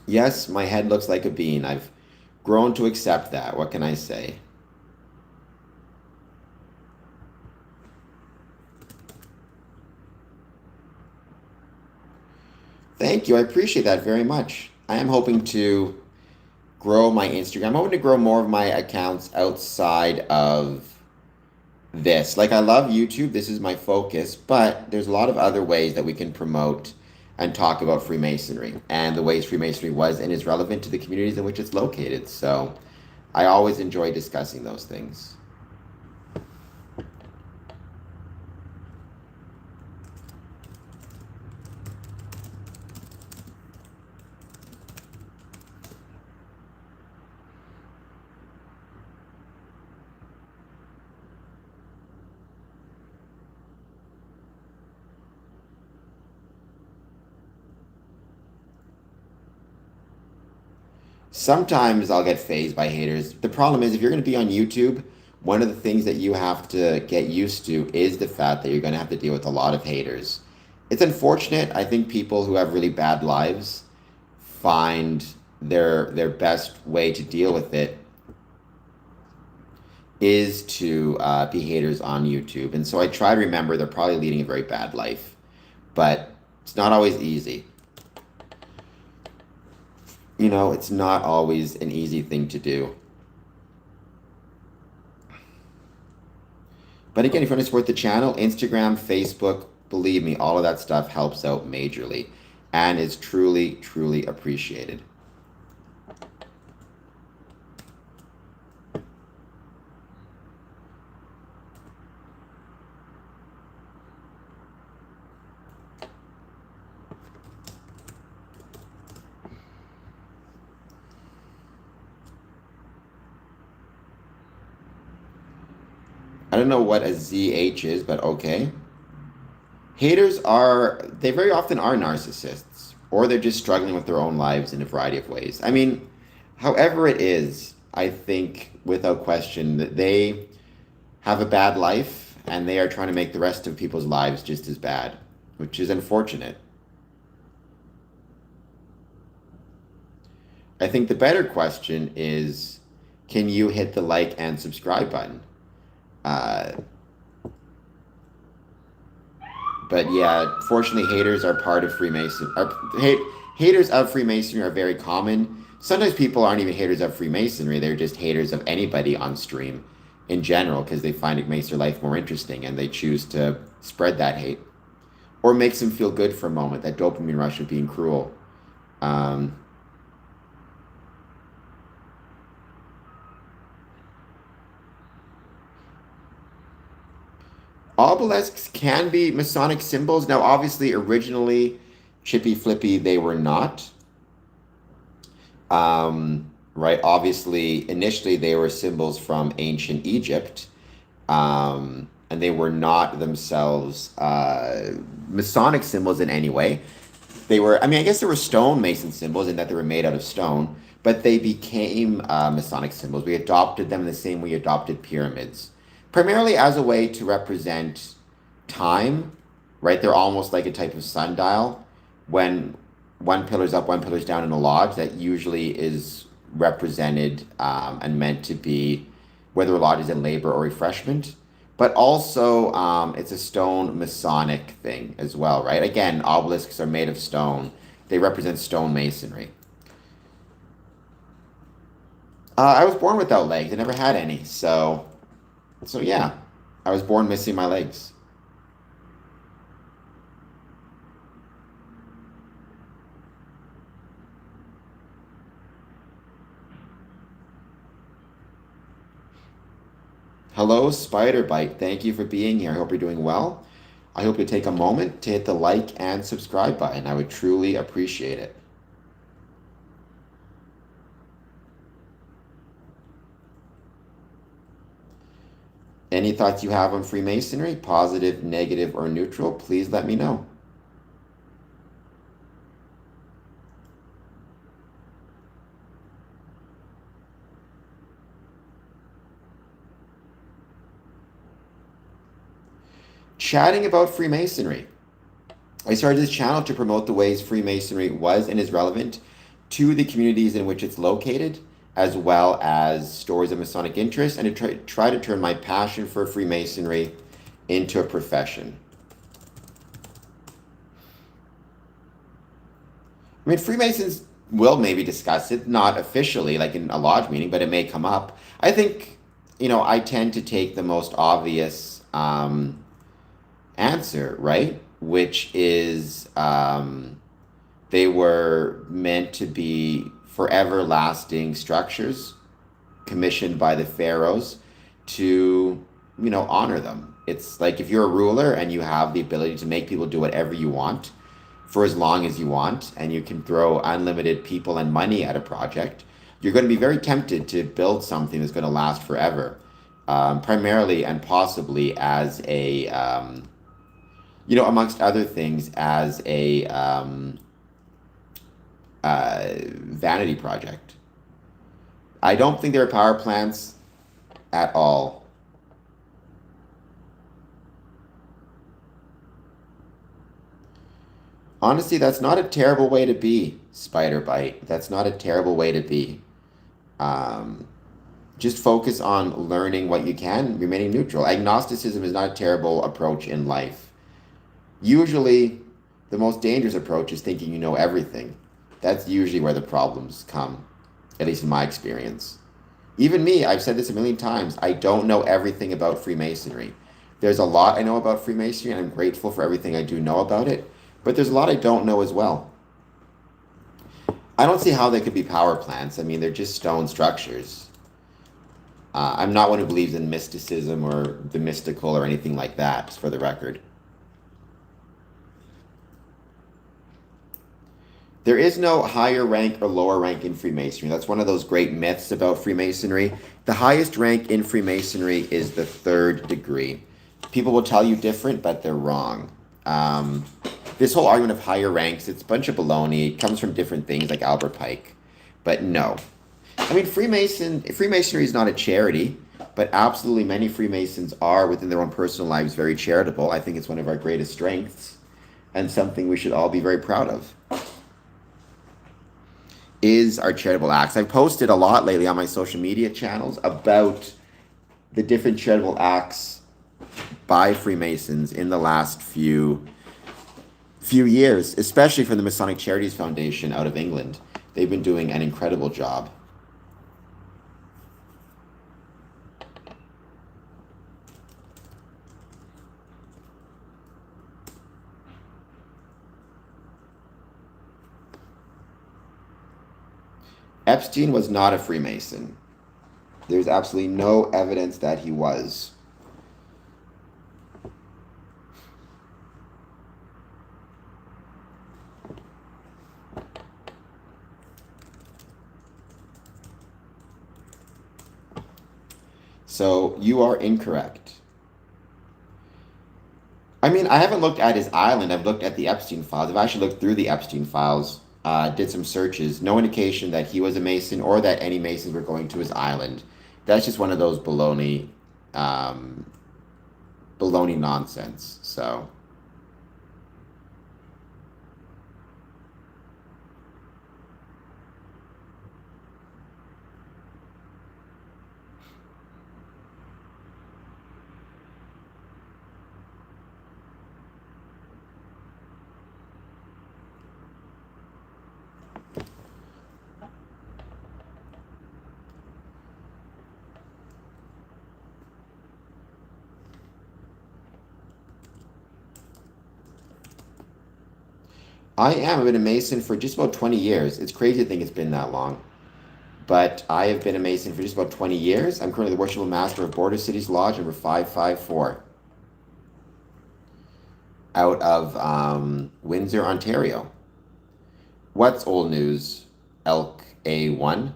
Speaker 1: Yes, my head looks like a bean. I've grown to accept that. What can I say? Thank you. I appreciate that very much. I am hoping to grow my Instagram. I'm hoping to grow more of my accounts outside of this. Like, I love YouTube, this is my focus, but there's a lot of other ways that we can promote and talk about Freemasonry and the ways Freemasonry was and is relevant to the communities in which it's located. So I always enjoy discussing those things. Sometimes I'll get phased by haters. The problem is, if you're going to be on YouTube, one of the things that you have to get used to is the fact that you're going to have to deal with a lot of haters. It's unfortunate. I think people who have really bad lives find their best way to deal with it is to be haters on YouTube. And so I try to remember they're probably leading a very bad life, but it's not always easy. You know, it's not always an easy thing to do. But again, if you want to support the channel, Instagram, Facebook, believe me, all of that stuff helps out majorly and is truly, truly appreciated. I don't know what a ZH is, but okay. Haters they very often are narcissists, or they're just struggling with their own lives in a variety of ways. I mean, however it is, I think without question that they have a bad life and they are trying to make the rest of people's lives just as bad, which is unfortunate. I think the better question is, can you hit the like and subscribe button? But yeah, fortunately, haters are part of Freemason. Haters of Freemasonry are very common. Sometimes people aren't even haters of Freemasonry; they're just haters of anybody on stream in general because they find it makes their life more interesting and they choose to spread that hate, or makes them feel good for a moment. That dopamine rush of being cruel. Obelisks can be Masonic symbols. Now, obviously, originally, Chippy Flippy, they were not. Right? Obviously, initially, they were symbols from ancient Egypt, and they were not themselves Masonic symbols in any way. They were, I mean, I guess they were stonemason symbols in that they were made out of stone, but they became Masonic symbols. We adopted them the same way we adopted pyramids, primarily as a way to represent time, right? They're almost like a type of sundial. When one pillar's up, one pillar's down in a lodge, that usually is represented and meant to be whether a lodge is in labor or refreshment. But also, it's a stone Masonic thing as well, right? Again, obelisks are made of stone. They represent stone masonry. I was born without legs. I never had any, so yeah, I was born missing my legs. Hello, Spider Bite. Thank you for being here. I hope you're doing well. I hope you take a moment to hit the like and subscribe button. I would truly appreciate it. Any thoughts you have on Freemasonry, positive, negative, or neutral, please let me know. Chatting about Freemasonry. I started this channel to promote the ways Freemasonry was and is relevant to the communities in which it's located, as well as stories of Masonic interest, and to try to turn my passion for Freemasonry into a profession. I mean, Freemasons will maybe discuss it, not officially, like in a lodge meeting, but it may come up. I think, I tend to take the most obvious answer, right? Which is they were meant to be forever lasting structures commissioned by the pharaohs to, honor them. It's like if you're a ruler and you have the ability to make people do whatever you want for as long as you want, and you can throw unlimited people and money at a project, you're going to be very tempted to build something that's going to last forever, primarily and possibly as a, amongst other things, as a vanity project. I don't think there are power plants at all. Honestly, that's not a terrible way to be, Spider Bite. That's not a terrible way to be. Um, just focus on learning what you can, remaining neutral. Agnosticism is not a terrible approach in life. Usually, the most dangerous approach is thinking you know everything. That's usually where the problems come, at least in my experience. Even me, I've said this a million times, I don't know everything about Freemasonry. There's a lot I know about Freemasonry, and I'm grateful for everything I do know about it, but there's a lot I don't know as well. I don't see how they could be power plants. I mean, they're just stone structures. I'm not one who believes in mysticism or the mystical or anything like that, for the record. There is no higher rank or lower rank in Freemasonry. That's one of those great myths about Freemasonry. The highest rank in Freemasonry is the third degree. People will tell you different, but they're wrong. This whole argument of higher ranks, it's a bunch of baloney. It comes from different things like Albert Pike. But no. I mean, Freemasonry is not a charity, but absolutely many Freemasons are, within their own personal lives, very charitable. I think it's one of our greatest strengths and something we should all be very proud of. Is our charitable acts. I've posted a lot lately on my social media channels about the different charitable acts by Freemasons in the last few years, especially from the Masonic Charities Foundation out of England. They've been doing an incredible job. Epstein was not a Freemason. There's absolutely no evidence that he was. So you are incorrect. I mean, I haven't looked at his island. I've looked at the Epstein files. I've actually looked through the Epstein files, did some searches. No indication that he was a Mason or that any Masons were going to his island. That's just one of those um, baloney nonsense. So. I am. I've been a Mason for just about 20 years. It's crazy to think it's been that long. But I have been a Mason for just about 20 years. I'm currently the Worshipful Master of Border Cities Lodge number 554 out of Windsor, Ontario. What's old news? Elk A1?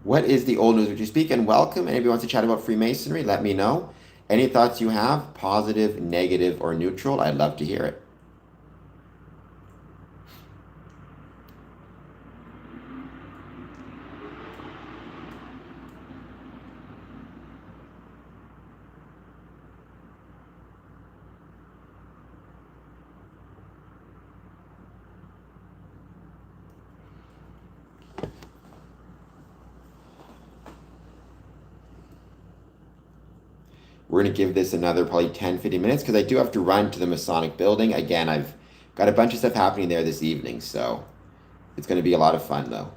Speaker 1: What is the old news which you speak? And welcome. Anybody wants to chat about Freemasonry, let me know. Any thoughts you have, positive, negative, or neutral, I'd love to hear it. We're going to give this another probably 10, 15 minutes because I do have to run to the Masonic building. Again, I've got a bunch of stuff happening there this evening, so it's going to be a lot of fun though.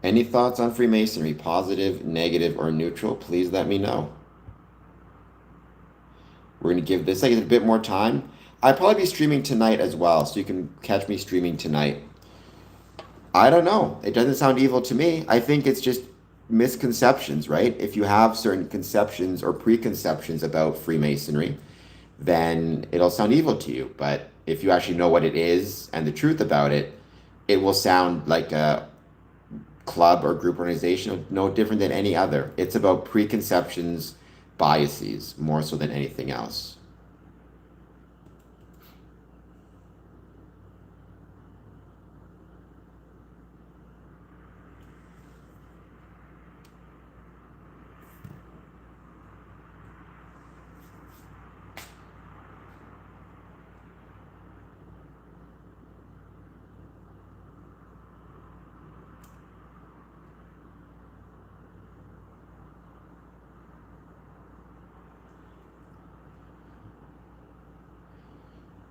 Speaker 1: Any thoughts on Freemasonry, positive, negative, or neutral? Please let me know. We're going to give this like a bit more time. I'll probably be streaming tonight as well, so you can catch me streaming tonight. I don't know. It doesn't sound evil to me. I think it's just misconceptions, right? If you have certain conceptions or preconceptions about Freemasonry, then it'll sound evil to you. But if you actually know what it is and the truth about it, it will sound like a club or group organization no different than any other. It's about preconceptions, biases, more so than anything else.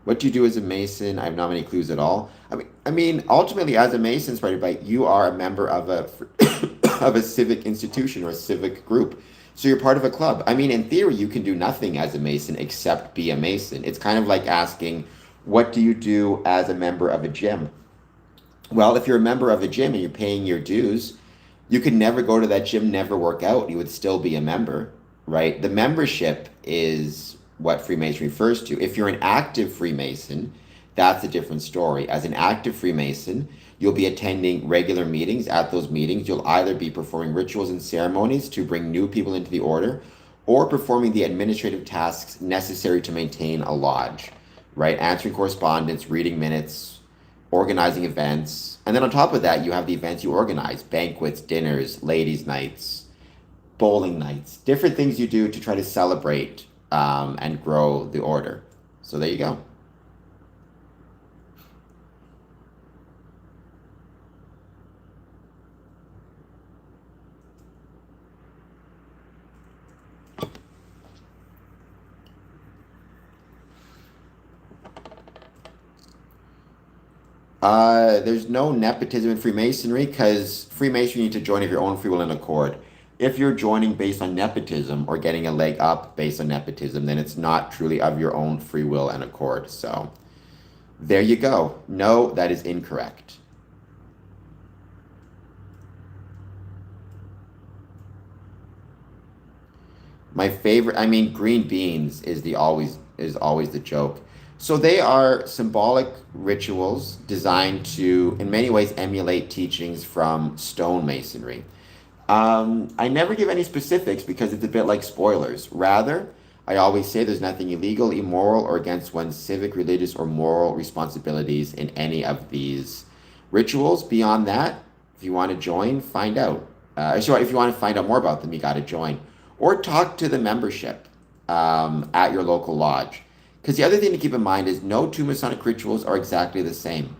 Speaker 1: What do you do as a Mason? I have not many clues at all. I mean, ultimately, as a Mason, Spider Bite, you are a member of a of a civic institution or a civic group. So you're part of a club. I mean, in theory, you can do nothing as a Mason except be a Mason. It's kind of like asking, what do you do as a member of a gym? Well, if you're a member of a gym and you're paying your dues, you could never go to that gym, never work out. You would still be a member, right? The membership is what Freemasonry refers to. If you're an active Freemason, that's a different story. As an active Freemason, you'll be attending regular meetings. At those meetings, you'll either be performing rituals and ceremonies to bring new people into the order or performing the administrative tasks necessary to maintain a lodge, right? Answering correspondence, reading minutes, organizing events. And then on top of that, you have the events you organize, banquets, dinners, ladies' nights, bowling nights, different things you do to try to celebrate and grow the order. So there you go. There's no nepotism in Freemasonry because Freemasonry you need to join of your own free will and accord. If you're joining based on nepotism or getting a leg up based on nepotism, then it's not truly of your own free will and accord. So there you go. No, that is incorrect. My favorite, I mean, green beans is always the joke. So they are symbolic rituals designed to, in many ways, emulate teachings from stonemasonry. I never give any specifics because it's a bit like spoilers. Rather, I always say there's nothing illegal, immoral, or against one's civic, religious, or moral responsibilities in any of these rituals. Beyond that, if you want to join, find out. If you want to find out more about them, you got to join. Or talk to the membership at your local lodge. Because the other thing to keep in mind is no two Masonic rituals are exactly the same.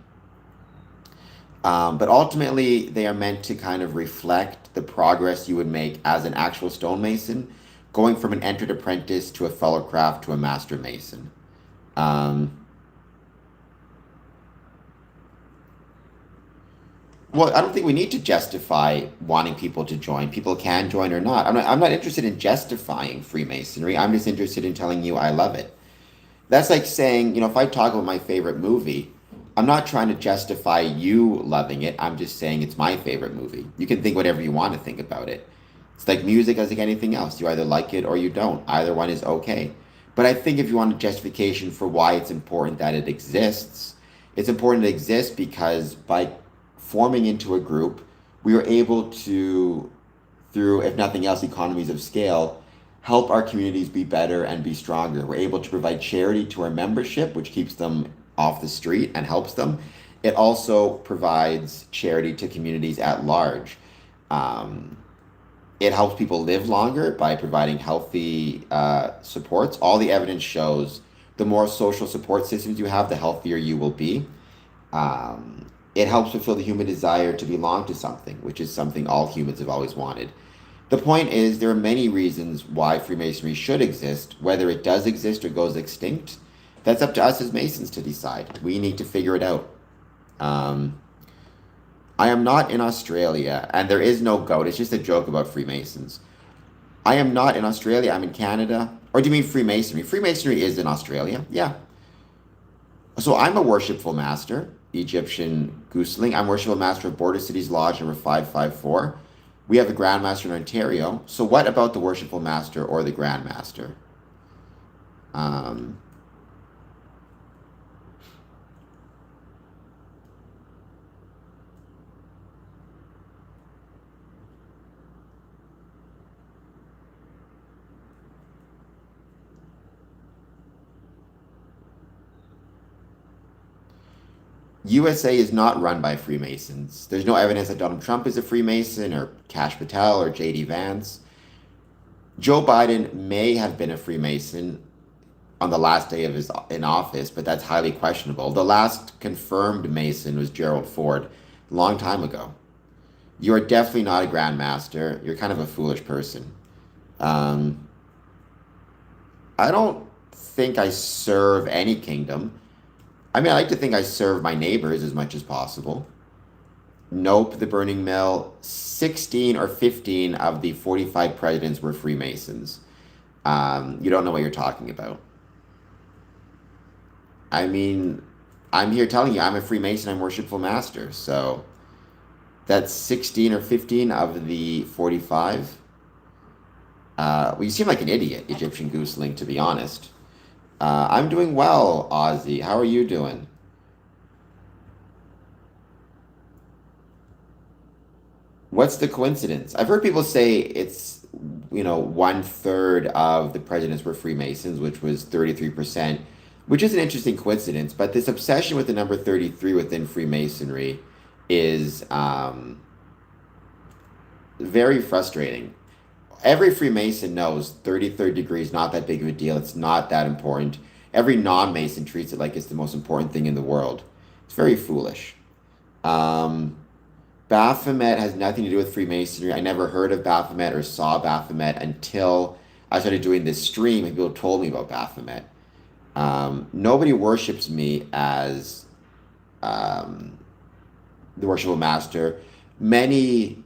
Speaker 1: But ultimately, they are meant to kind of reflect the progress you would make as an actual stonemason, going from an entered apprentice to a fellow craft to a master mason. Um, well, I don't think we need to justify wanting people to join. People can join or not. I'm not interested in justifying Freemasonry. I'm just interested in telling you I love it. That's like saying, if I talk about my favorite movie, I'm not trying to justify you loving it. I'm just saying it's my favorite movie. You can think whatever you want to think about it. It's like music, as like anything else. You either like it or you don't. Either one is okay. But I think if you want a justification for why it's important that it exists, it's important to exist because by forming into a group, we are able to, through, if nothing else, economies of scale, help our communities be better and be stronger. We're able to provide charity to our membership, which keeps them off the street and helps them. It also provides charity to communities at large. Um, it helps people live longer by providing healthy supports. All the evidence shows The more social support systems you have, the healthier you will be. It helps fulfill the human desire to belong to something, which is something all humans have always wanted. The point is, there are many reasons why Freemasonry should exist. Whether it does exist or goes extinct, that's up to us as Masons to decide. We need to figure it out. I am not in Australia, and there is no goat. It's just a joke about Freemasons. I am not in Australia. I'm in Canada. Or do you mean Freemasonry? Freemasonry is in Australia. Yeah. So I'm a worshipful master, Egyptian Gooseling. I'm worshipful master of Border Cities Lodge number 554. We have a Grand Master in Ontario. So what about the worshipful master or the Grand Master? USA is not run by Freemasons. There's no evidence that Donald Trump is a Freemason or Kash Patel or J.D. Vance. Joe Biden may have been a Freemason on the last day of his in office, but that's highly questionable. The last confirmed Mason was Gerald Ford, a long time ago. You are definitely not a Grand Master. You're kind of a foolish person. Um, I don't think I serve any kingdom. I mean, I like to think I serve my neighbors as much as possible. Nope, the burning mill. 16 or 15 of the 45 presidents were Freemasons. You don't know what you're talking about. I mean, I'm here telling you I'm a Freemason, I'm worshipful master. So that's 16 or 15 of the 45. Well, you seem like an idiot, Egyptian Gooseling, to be honest. I'm doing well, Ozzy. How are you doing? What's the coincidence? I've heard people say it's, 1/3 of the presidents were Freemasons, which was 33%, which is an interesting coincidence. But this obsession with the number 33 within Freemasonry is very frustrating. Every Freemason knows 33rd degree is not that big of a deal. It's not that important. Every non-Mason treats it like it's the most important thing in the world. It's very foolish. Um, Baphomet has nothing to do with Freemasonry. I never heard of Baphomet or saw Baphomet until I started doing this stream and people told me about Baphomet. Nobody worships me as um, the worshipful master. Many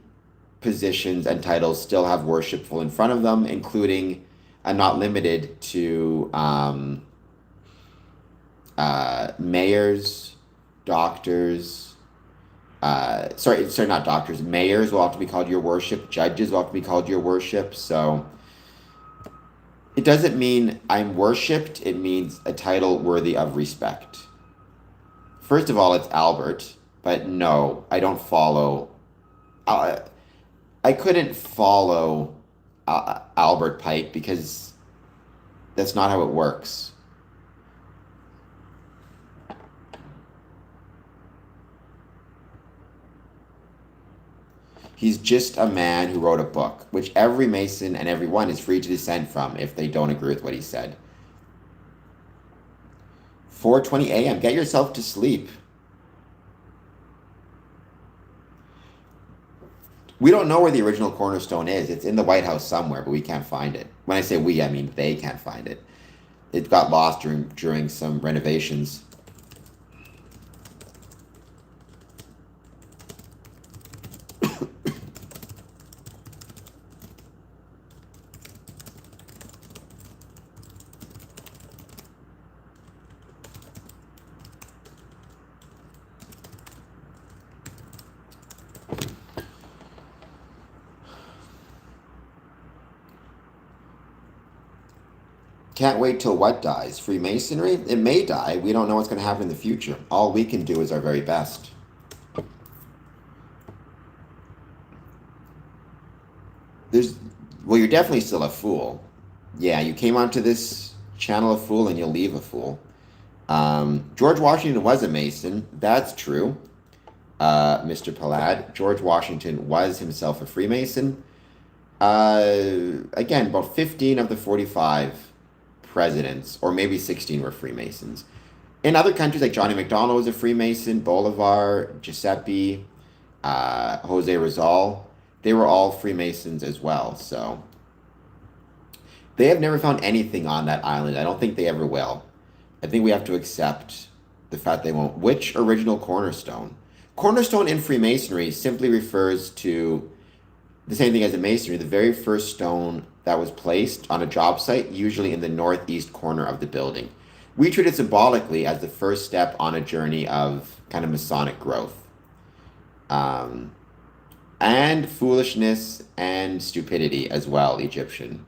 Speaker 1: positions and titles still have worshipful in front of them, including and not limited to mayors, doctors. Sorry, not doctors. Mayors will have to be called your worship. Judges will have to be called your worship. So it doesn't mean I'm worshipped. It means a title worthy of respect. First of all, it's Albert, but no, I don't follow. Uh, I couldn't follow Albert Pike because that's not how it works. He's just a man who wrote a book, which every Mason and everyone is free to dissent from if they don't agree with what he said. 4:20 a.m. Get yourself to sleep. We don't know where the original cornerstone is. It's in the White House somewhere, but we can't find it. When I say we, I mean they can't find it. It got lost during some renovations. Can't wait till what dies? Freemasonry? It may die. We don't know what's going to happen in the future. All we can do is our very best. There's, well, you're definitely still a fool. Yeah, you came onto this channel a fool and you'll leave a fool. George Washington was a Mason. That's true, Mr. Palad. George Washington was himself a Freemason. Again, about 15 of the 45 presidents, or maybe 16 were Freemasons. In other countries, like Johnny MacDonald was a Freemason, Bolivar, Giuseppe, Jose Rizal, they were all Freemasons as well. So they have never found anything on that island. I don't think they ever will. I think we have to accept the fact they won't. Which original cornerstone? Cornerstone in Freemasonry simply refers to the same thing as a masonry, the very first stone that was placed on a job site, usually in the northeast corner of the building. We treat it symbolically as the first step on a journey of kind of Masonic growth. And foolishness and stupidity as well, Egyptian.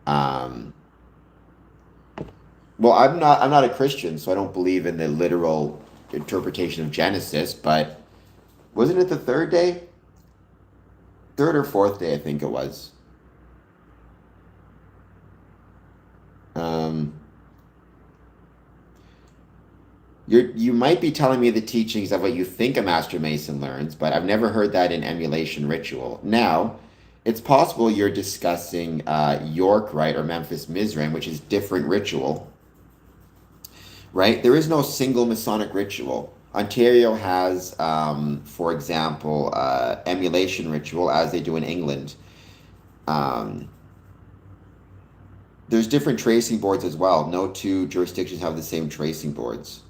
Speaker 1: Um, well, I'm not a Christian, so I don't believe in the literal interpretation of Genesis, but wasn't it the third day? Third or fourth day, I think it was. Um, you might be telling me the teachings of what you think a Master Mason learns, but I've never heard that in emulation ritual. Now, it's possible you're discussing York Rite or Memphis Mizraim, which is different ritual, right? There is no single Masonic ritual. Ontario has, for example, emulation ritual, as they do in England. Um, there's different tracing boards as well. No two jurisdictions have the same tracing boards.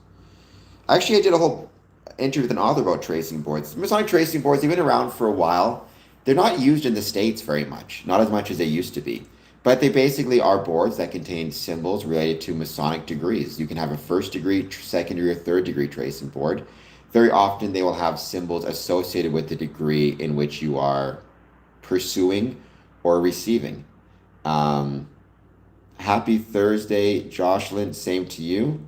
Speaker 1: Actually, I did a whole interview with an author about tracing boards. Masonic tracing boards, they've been around for a while. They're not used in the States very much, not as much as they used to be. But they basically are boards that contain symbols related to Masonic degrees. You can have a first degree, second degree, or third degree tracing board. Very often they will have symbols associated with the degree in which you are pursuing or receiving. Um, Happy Thursday, Jocelyn, same to you.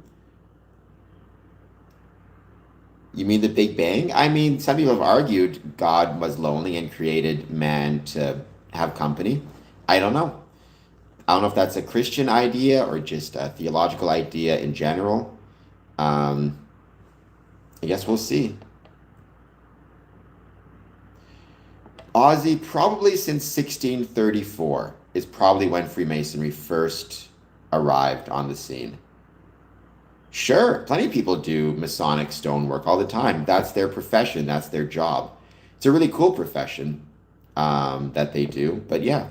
Speaker 1: You mean the Big Bang? I mean, some people have argued God was lonely and created man to have company. I don't know. I don't know if that's a Christian idea or just a theological idea in general. Um, I guess we'll see. Aussie, probably since 1634 is probably when Freemasonry first arrived on the scene. Sure, plenty of people do Masonic stonework all the time. That's their profession, that's their job. It's a really cool profession that they do, but yeah.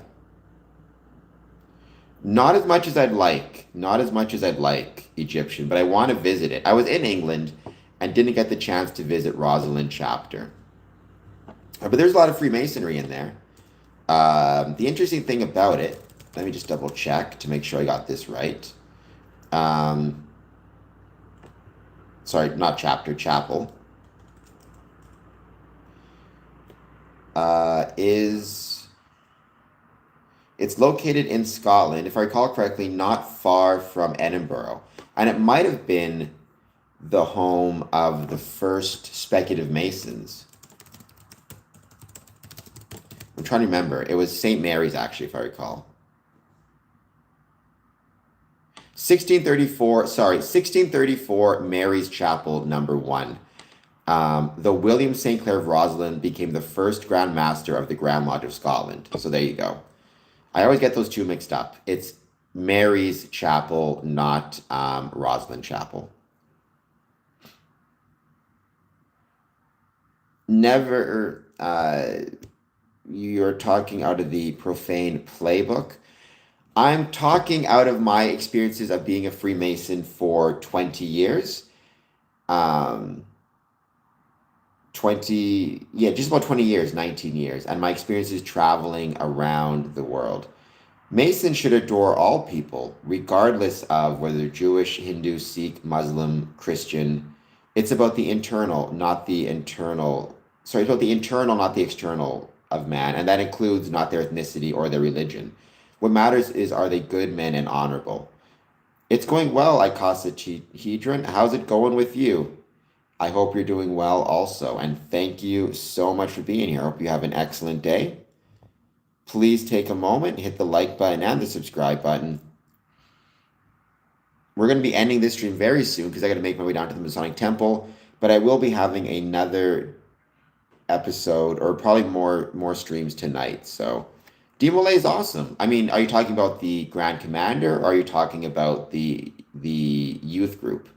Speaker 1: Not as much as I'd like, not as much as I'd like Egyptian, but I want to visit it. I was in England and didn't get the chance to visit Rosalind Chapter. But there's a lot of Freemasonry in there. The interesting thing about it, let me just double check to make sure I got this right. Sorry, not chapter, chapel. It's located in Scotland, if I recall correctly, not far from Edinburgh. And it might have been the home of the first speculative Masons. I'm trying to remember. It was St. Mary's, actually, if I recall. 1634, Mary's Chapel, number 1. The William St. Clair of Rosalind became the first Grand Master of the Grand Lodge of Scotland. So there you go. I always get those two mixed up. It's Mary's Chapel, not Rosalind Chapel. Never, you're talking out of the profane playbook. I'm talking out of my experiences of being a Freemason for 20 years. 20, yeah, just about 20 years, 19 years, and my experiences traveling around the world. Masons should adore all people, regardless of whether they're Jewish, Hindu, Sikh, Muslim, Christian. It's about the internal, not the internal. Sorry, it's about the internal, not the external of man, and that includes not their ethnicity or their religion. What matters is, are they good men and honorable? It's going well, Icosahedron. How's it going with you? I hope you're doing well also, and thank you so much for being here. I hope you have an excellent day. Please take a moment, hit the like button and the subscribe button. We're going to be ending this stream very soon because I got to make my way down to the Masonic Temple, but I will be having another episode or probably more streams tonight. So De Molay is awesome. I mean, are you talking about the Grand Commander or are you talking about the youth group?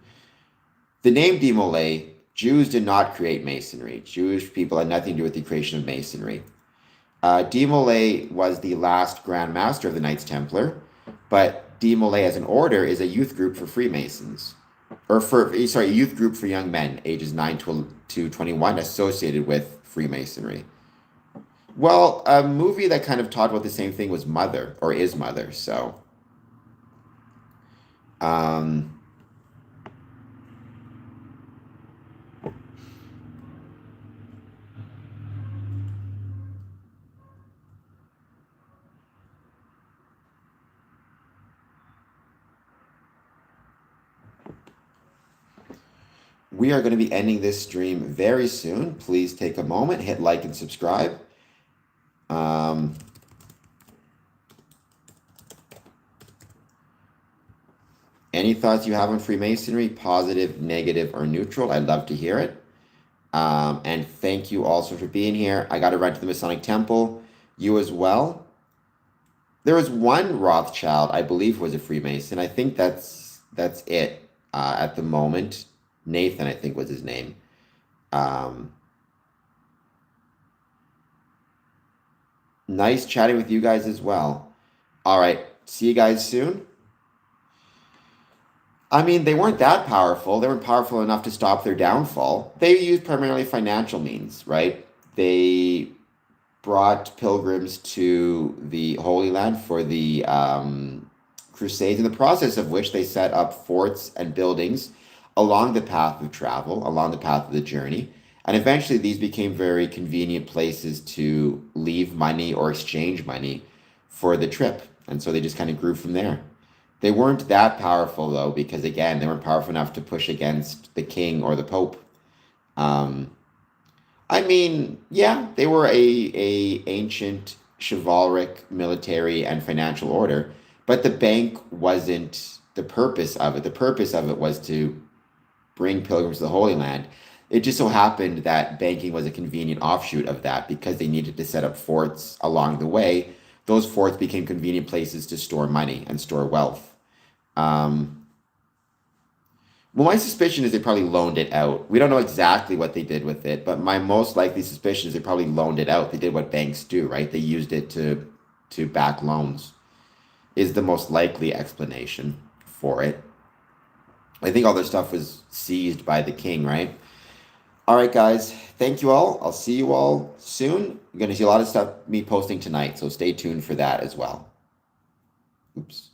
Speaker 1: The name De Molay, Jews did not create Masonry. Jewish people had nothing to do with the creation of Masonry. De Molay was the last Grand Master of the Knights Templar, but De Molay as an order is a youth group for Freemasons, or a youth group for young men ages 9 to 21 associated with Freemasonry. Well, a movie that kind of talked about the same thing was Mother, or is Mother. So, um, we are going to be ending this stream very soon. Please take a moment, hit like and subscribe. Any thoughts you have on Freemasonry, positive, negative, or neutral? I'd love to hear it. And thank you also for being here. I got to run to the Masonic Temple. You as well. There was one Rothschild, I believe, was a Freemason. I think that's it at the moment. Nathan, I think, was his name. Nice chatting with you guys as well. All right. See you guys soon. I mean, they weren't that powerful. They weren't powerful enough to stop their downfall. They used primarily financial means, right? They brought pilgrims to the Holy Land for the Crusades, in the process of which they set up forts and buildings along the path of travel, along the path of the journey. And eventually, these became very convenient places to leave money or exchange money for the trip. And so they just kind of grew from there. They weren't that powerful, though, because again, they weren't powerful enough to push against the king or the pope. Um, I mean, yeah, they were a ancient chivalric military and financial order, but the bank wasn't the purpose of it. The purpose of it was to bring pilgrims to the Holy Land. It just so happened that banking was a convenient offshoot of that because they needed to set up forts along the way. Those forts became convenient places to store money and store wealth. Well, my suspicion is they probably loaned it out. We don't know exactly what they did with it, but my most likely suspicion is they probably loaned it out. They did what banks do, right? They used it to back loans, is the most likely explanation for it. I think all their stuff was seized by the king, right? All right, guys. Thank you all. I'll see you all soon. You're going to see a lot of stuff me posting tonight, so stay tuned for that as well. Oops.